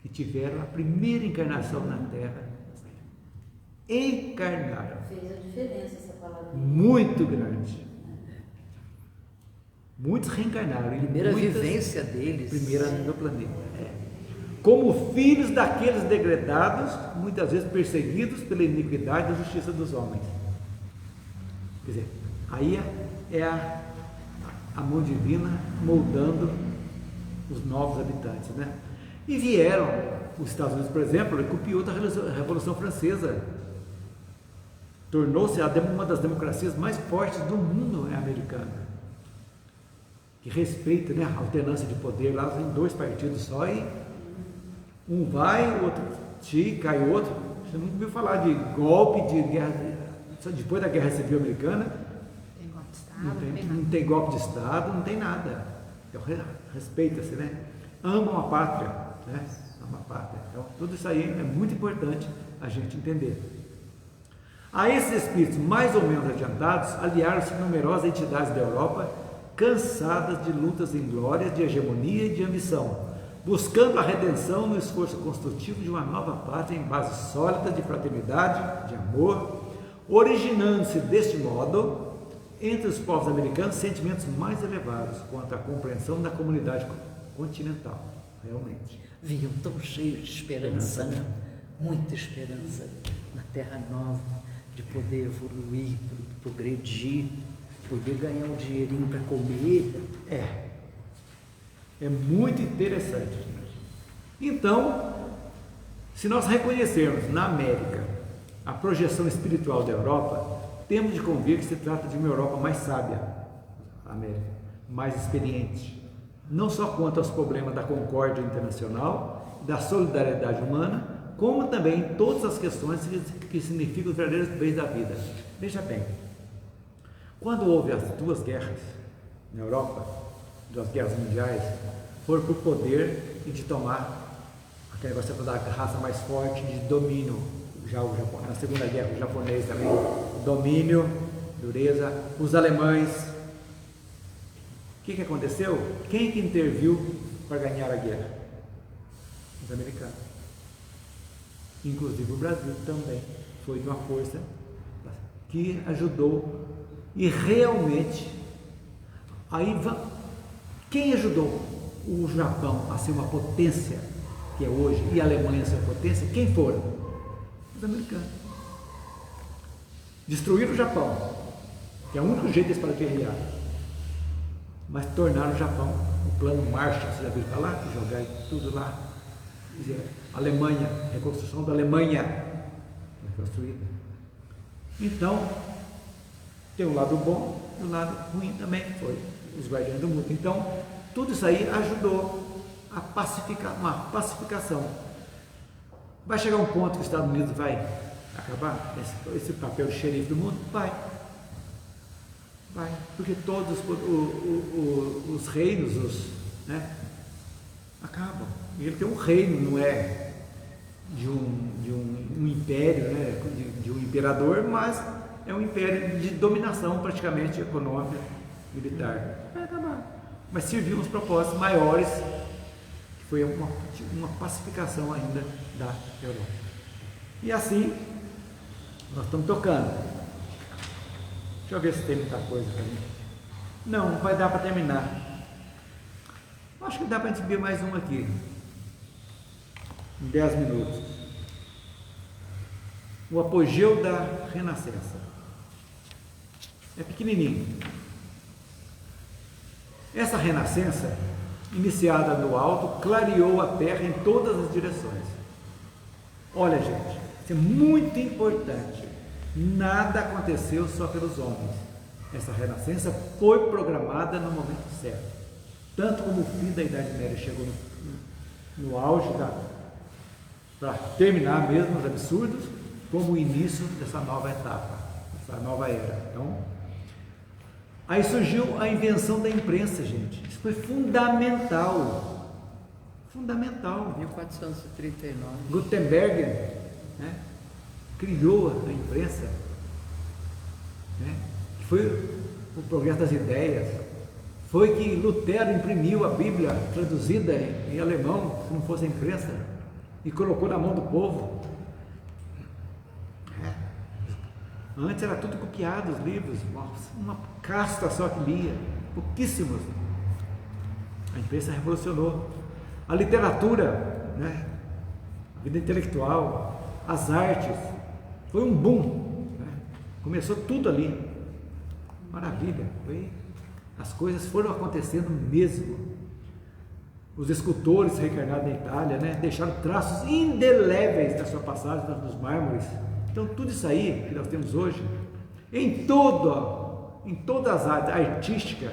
S1: que tiveram a primeira encarnação na Terra, encarnaram.
S3: Fez a diferença essa palavra.
S1: Muito grande. Muitos reencarnaram.
S4: Primeira vivência deles.
S1: Primeira no planeta. Como filhos daqueles degradados, muitas vezes perseguidos pela iniquidade e justiça dos homens. Quer dizer, aí é a mão divina moldando os novos habitantes, né? E vieram, os Estados Unidos, por exemplo, copiou da Revolução Francesa. tornou-se uma das democracias mais fortes do mundo, é a americana, que respeita, né, a alternância de poder. Lá tem 2 partidos só e um vai, o outro cai o outro. Você nunca ouviu falar de golpe, de guerra, depois da Guerra Civil Americana,
S6: Tem golpe de Estado,
S1: não tem golpe de Estado, não tem nada. Então, respeita-se, né? Amam a pátria, né? Ama a pátria. Então, tudo isso aí é muito importante a gente entender. A esses espíritos mais ou menos adiantados, aliaram-se numerosas entidades da Europa, cansadas de lutas inglórias, de hegemonia e de ambição, buscando a redenção no esforço construtivo de uma nova pátria em base sólida de fraternidade, de amor, originando-se deste modo entre os povos americanos sentimentos mais elevados quanto à compreensão da comunidade continental, realmente.
S4: Vinham tão cheios de esperança, né? Muita esperança na Terra Nova, de poder evoluir, progredir, poder ganhar um dinheirinho para comer.
S1: É muito interessante. Então, se nós reconhecermos na América a projeção espiritual da Europa, temos de convir que se trata de uma Europa mais sábia, a América, mais experiente, não só quanto aos problemas da concórdia internacional, da solidariedade humana, como também em todas as questões que significam os verdadeiros bens da vida. Veja bem, quando houve as 2 guerras na Europa, 2 guerras mundiais, foram por poder e de tomar aquele negócio da raça mais forte, de domínio. Já o Japão, na Segunda Guerra, o japonês também, domínio, dureza, os alemães. O que aconteceu? Quem que interviu para ganhar a guerra? Os americanos. Inclusive o Brasil também foi de uma força que ajudou e realmente aí quem ajudou o Japão a ser uma potência que é hoje e a Alemanha a ser uma potência? Quem foram? Os americanos. Destruíram o Japão, que é o único jeito deles para guerrear, mas tornaram o Japão o plano Marshall. Você já viu falar? Jogar tudo lá. Alemanha, reconstrução da Alemanha reconstruída. Então, tem o lado bom e o lado ruim também, foi os guardiões do mundo. Então, tudo isso aí ajudou a pacificar, uma pacificação. Vai chegar um ponto que os Estados Unidos vai acabar esse papel de xerife do mundo? Vai, porque todos os reinos, né, acabam. Ele tem um reino, não é de um império, né, de um imperador, mas é um império de dominação praticamente econômica, militar. Vai acabar. Mas serviu uns propósitos maiores, que foi uma pacificação ainda da Europa. E assim, nós estamos tocando. Deixa eu ver se tem muita coisa para mim. Não vai dar para terminar. Acho que dá para a gente ver mais um aqui. Em 10 minutos. O apogeu da Renascença. É pequenininho. Essa Renascença, iniciada no alto, clareou a terra em todas as direções. Olha, gente, isso é muito importante. Nada aconteceu só pelos homens. Essa Renascença foi programada no momento certo. Tanto como o fim da Idade Média chegou no auge para terminar mesmo os absurdos, como o início dessa nova etapa, dessa nova era. Então, aí surgiu a invenção da imprensa, gente. Isso foi fundamental. Fundamental.
S4: 1439.
S1: Gutenberg, né, criou a imprensa, né, que foi o progresso das ideias. Foi que Lutero imprimiu a Bíblia traduzida em alemão, se não fosse a imprensa, e colocou na mão do povo. Antes era tudo copiado, os livros, uma casta só que lia, pouquíssimos. A imprensa revolucionou. A literatura, né? A vida intelectual, as artes, foi um boom, né? Começou tudo ali. Maravilha, as coisas foram acontecendo mesmo. Os escultores reencarnados na Itália, né, deixaram traços indeléveis da sua passagem nos mármores. Então, tudo isso aí que nós temos hoje, em todas as áreas, a artística,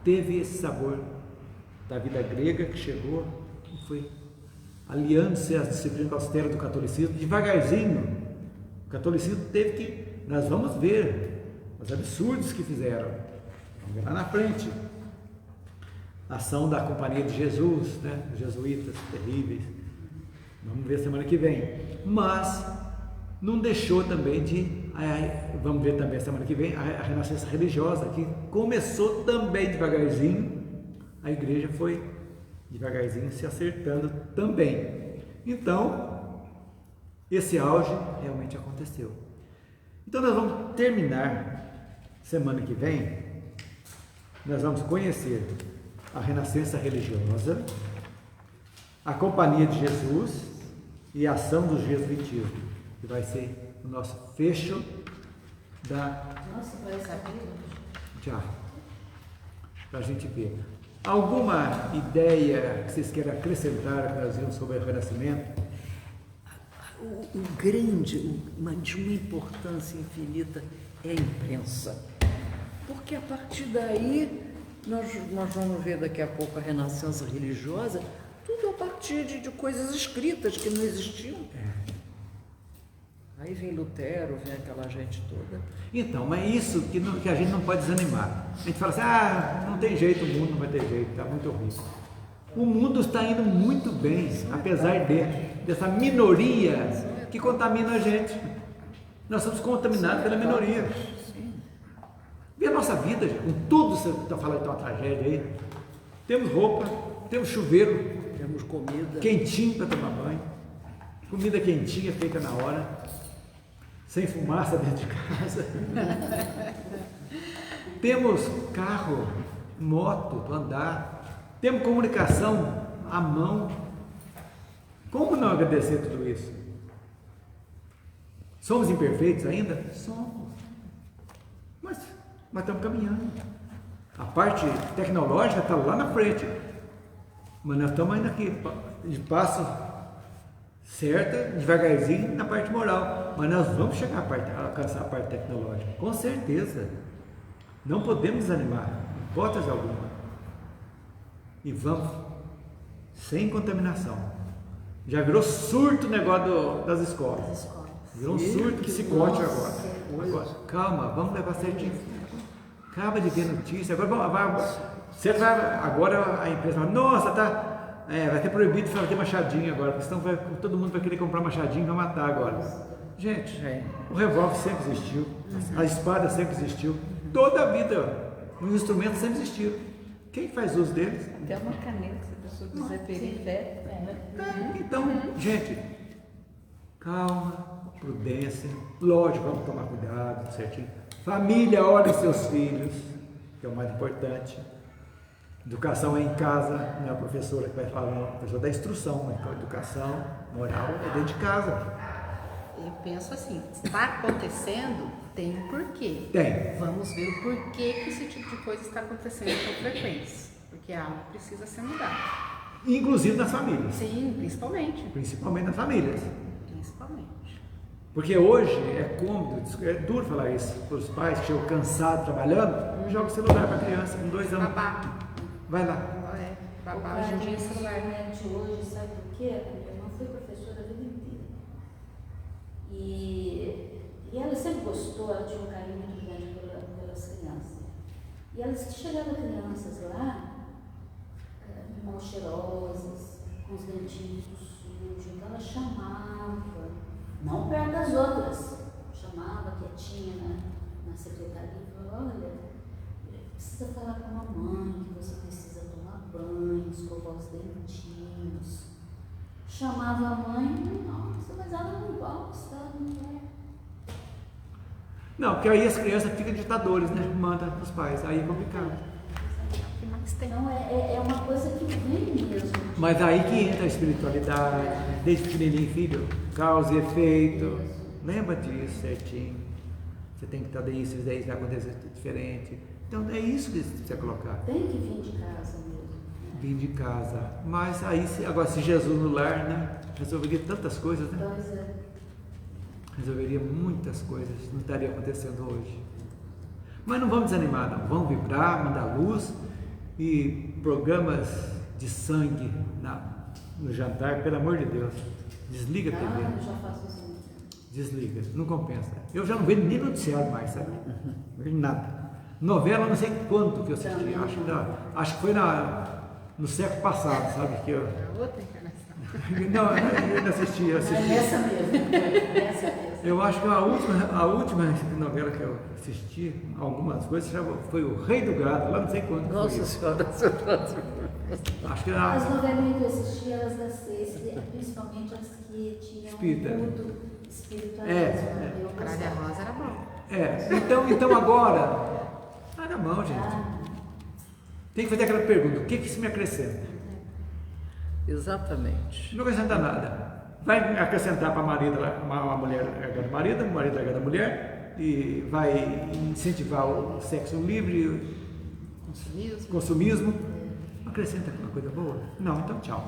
S1: teve esse sabor da vida grega que chegou e foi aliando-se às disciplinas austeras do catolicismo, devagarzinho. O catolicismo teve que, nós vamos ver os absurdos que fizeram, vamos ver lá na frente, a ação da Companhia de Jesus, né? Os jesuítas terríveis, vamos ver semana que vem, mas não deixou também de, vamos ver também semana que vem, a renascença religiosa, que começou também devagarzinho, a igreja foi devagarzinho se acertando também. Então, esse auge realmente aconteceu. Então nós vamos terminar semana que vem, nós vamos conhecer a renascença religiosa, a Companhia de Jesus e a ação do jesuitismo, que vai ser o nosso fecho da...
S3: Nossa, vai saber.
S1: Já, para a gente ver. Alguma ideia que vocês queiram acrescentar que nós vimos sobre o Renascimento?
S4: Mas de uma importância infinita é a imprensa. Porque a partir daí, nós vamos ver daqui a pouco a renascença religiosa, tudo a partir de coisas escritas que não existiam. Aí vem Lutero, vem aquela gente toda.
S1: Então, mas isso que a gente não pode desanimar. A gente fala assim, não tem jeito, o mundo não vai ter jeito, está muito ruim. O mundo está indo muito bem, apesar dessa minoria que contamina a gente. Nós somos contaminados pela minoria. Vê a nossa vida, com tudo você está falando de uma tragédia aí. Temos roupa, temos chuveiro,
S4: temos comida
S1: quentinho para tomar banho, comida quentinha feita na hora, sem fumaça dentro de casa. Temos carro, moto para andar, temos comunicação à mão. Como não agradecer tudo isso? Somos imperfeitos ainda? Somos. Mas estamos caminhando. A parte tecnológica está lá na frente. Mas nós estamos ainda aqui, de passo certo, devagarzinho, na parte moral. Mas nós vamos chegar a alcançar a parte tecnológica, com certeza. Não podemos desanimar, em hipótese alguma. E vamos, sem contaminação. Já virou surto o negócio das escolas. Virou um surto psicótico agora. Calma, vamos levar certinho. Acaba de ver notícia, agora a empresa fala, nossa, vai ter proibido fazer machadinho agora, porque senão todo mundo vai querer comprar machadinho e vai matar agora. Gente, o revólver sempre existiu, a espada sempre existiu, toda a vida os instrumentos sempre existiram. Quem faz uso deles?
S3: Até uma caneta, se a pessoa quiser periférica, né?
S1: Então, gente, calma, prudência, lógico, vamos tomar cuidado, certinho. Família, olhe seus filhos, que é o mais importante. Educação é em casa, não é a professora que vai falar, não, a professora da instrução, mas a educação moral é dentro de casa.
S6: Eu penso assim, está acontecendo, tem um porquê.
S1: Tem.
S6: Vamos ver o porquê que esse tipo de coisa está acontecendo com frequência, porque algo precisa ser mudado.
S1: Inclusive nas famílias.
S6: Sim, principalmente.
S1: Principalmente nas famílias.
S6: Principalmente.
S1: Porque hoje é cômodo, é duro falar isso para os pais que chegam cansados trabalhando, joga o celular para a criança com 2 anos.
S6: Babá.
S1: Vai lá.
S6: Babá hoje em dia é celular.
S3: De hoje, sabe por quê? Minha irmã foi professora a vida inteira. E ela sempre gostou, ela tinha um carinho muito grande pelas crianças. E ela disse que chegavam crianças lá, mãos cheirosas, com os dentinhos sujos, então ela chamava. Não perto das outras, chamava quietinha na secretaria e falava, olha, precisa falar com a mamãe que você precisa tomar banho, escovar os dentinhos. Chamava a mãe, nossa, mas ela não gosta, não quer.
S1: Não, porque aí as crianças ficam ditadores, né? Manda os pais, aí é complicado.
S3: Então é uma coisa que vem mesmo.
S1: Mas aí que entra a espiritualidade, desde pequenininho, filho, causa e efeito. Lembra disso certinho. Você tem que estar isso vai acontecer diferente. Então é isso que você precisa colocar.
S3: Tem que vir de casa mesmo.
S1: Vir de casa. Mas aí, agora se Jesus no lar, né? Resolveria tantas coisas, né?
S3: Pois é.
S1: resolveria muitas coisas, não estaria acontecendo hoje. Mas não vamos desanimar, não. Vamos vibrar, mandar luz e programas de sangue no jantar, pelo amor de Deus. Desliga a TV.
S3: Eu já faço isso.
S1: Desliga, não compensa. Eu já não vejo nem noticiário mais, sabe? Não vejo nada. Novela, não sei quanto que eu assisti. Acho que foi no século passado, sabe? Que eu...
S6: Outra encarnação.
S1: Não, eu não assisti. Eu assisti.
S3: Essa mesmo.
S1: Eu acho que a última novela que eu assisti, algumas coisas, foi O Rei do Gado, lá não sei quanto.
S4: Nossa Senhora,
S1: acho que era...
S3: As novelinhas que eu assisti, elas das seis, principalmente as que tinham
S1: Espírita.
S3: culto espiritual.
S1: É.
S6: Praia Rosa era bom.
S1: Então agora, larga a mão, gente. Tem que fazer aquela pergunta, o que isso me acrescenta?
S4: Exatamente.
S1: Não acrescenta nada. Vai acrescentar para uma mulher largar do marido, um marido largar da mulher, e vai incentivar o sexo livre, consumismo. Não acrescenta alguma coisa boa? Não, então tchau.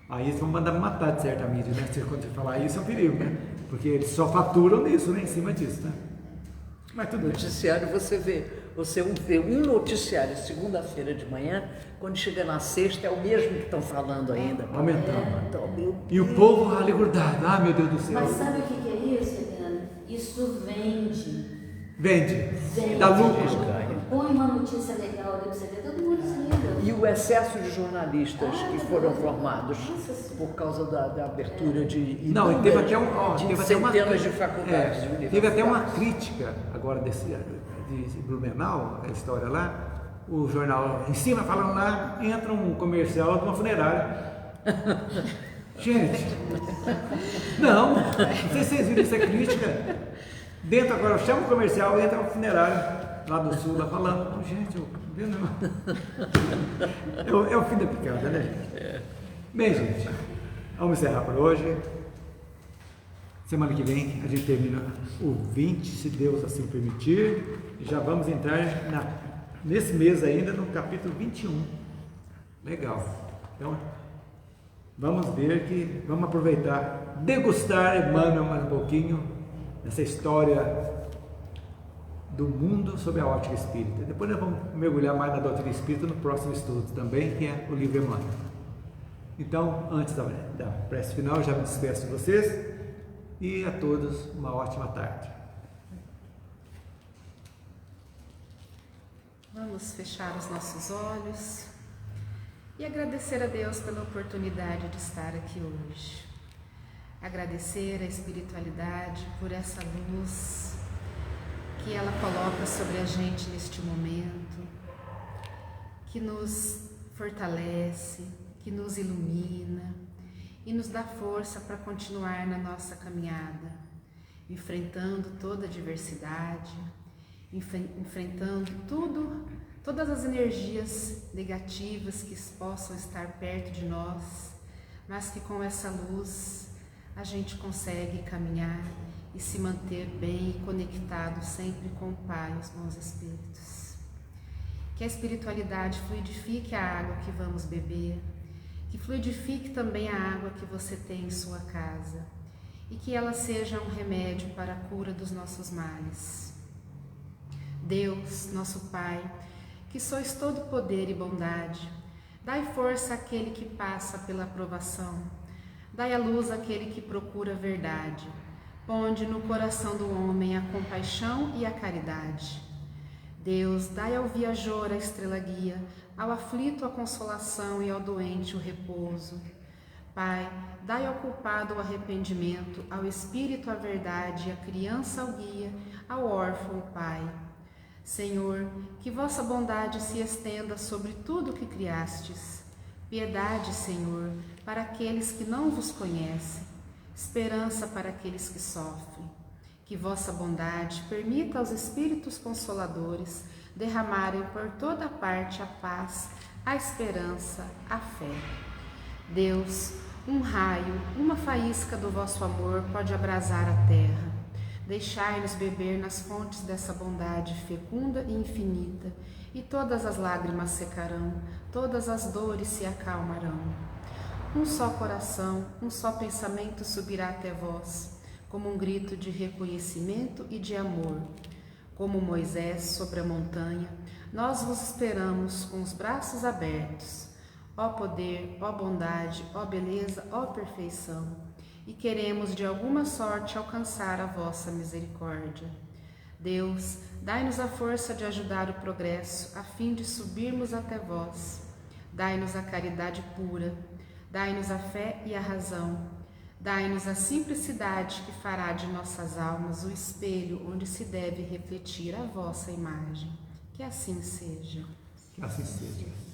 S1: Aí eles vão mandar matar de certa mídia, né? Quando você falar isso é um perigo, né? Porque eles só faturam nisso, né? Em cima disso, né? Mas tudo bem.
S4: Noticiário você vê um noticiário segunda-feira de manhã, quando chega na sexta é o mesmo que estão falando ainda.
S1: Aumentando.
S4: Então, meu
S1: E o povo ali grudado, ah meu Deus do céu.
S3: Mas sabe o que é isso, Eliana? Isso vende.
S1: Vende. Dá lucro.
S3: Põe uma notícia legal ali pra você ver, todo mundo se liga.
S4: E o excesso de jornalistas que foram formados por causa da abertura de
S1: Não, e teve até
S4: centenas de faculdades.
S1: Teve até uma crítica agora de Blumenau, a história lá. O jornal em cima falando lá, entra um comercial de uma funerária. Gente, não sei se vocês viram essa crítica. Dentro agora, chama o comercial, entra uma funerária lá do sul, lá falando, gente, é o fim da picada, né, gente? Bem, gente, vamos encerrar por hoje. Semana que vem a gente termina o 20, se Deus assim permitir, e já vamos entrar nesse mês ainda no capítulo 21. Legal. Então, vamos aproveitar, degustar Emmanuel mais um pouquinho, essa história do mundo sob a ótica espírita. Depois nós vamos mergulhar mais na doutrina espírita no próximo estudo também, que é o livro Emmanuel. Então, antes da prece final, já me despeço de vocês e a todos uma ótima tarde.
S6: Vamos fechar os nossos olhos e agradecer a Deus pela oportunidade de estar aqui hoje. Agradecer a espiritualidade por essa luz que ela coloca sobre a gente neste momento, que nos fortalece, que nos ilumina e nos dá força para continuar na nossa caminhada, enfrentando toda a diversidade, enfrentando todas as energias negativas que possam estar perto de nós, mas que com essa luz a gente consegue caminhar e se manter bem e conectado sempre com o Pai e os bons espíritos. Que a espiritualidade fluidifique a água que vamos beber, que fluidifique também a água que você tem em sua casa e que ela seja um remédio para a cura dos nossos males. Deus, nosso Pai, que sois todo poder e bondade, dai força àquele que passa pela provação, dai a luz àquele que procura a verdade, ponde no coração do homem a compaixão e a caridade. Deus, dai ao viajor a estrela guia, ao aflito a consolação e ao doente o repouso. Pai, dai ao culpado o arrependimento, ao espírito a verdade, à criança o guia, ao órfão o Pai. Senhor, que vossa bondade se estenda sobre tudo o que criastes. Piedade, Senhor, para aqueles que não vos conhecem, esperança para aqueles que sofrem. Que vossa bondade permita aos Espíritos Consoladores derramarem por toda parte a paz, a esperança, a fé. Deus, um raio, uma faísca do vosso amor pode abrasar a terra. Deixai-nos beber nas fontes dessa bondade fecunda e infinita, e todas as lágrimas secarão, todas as dores se acalmarão. Um só coração, um só pensamento subirá até vós, como um grito de reconhecimento e de amor. Como Moisés sobre a montanha, nós vos esperamos com os braços abertos. Ó poder, ó bondade, ó beleza, ó perfeição, e queremos de alguma sorte alcançar a vossa misericórdia. Deus, dai-nos a força de ajudar o progresso, a fim de subirmos até vós. Dai-nos a caridade pura, dai-nos a fé e a razão, dai-nos a simplicidade que fará de nossas almas o espelho onde se deve refletir a vossa imagem. Que assim seja.
S1: Que assim seja.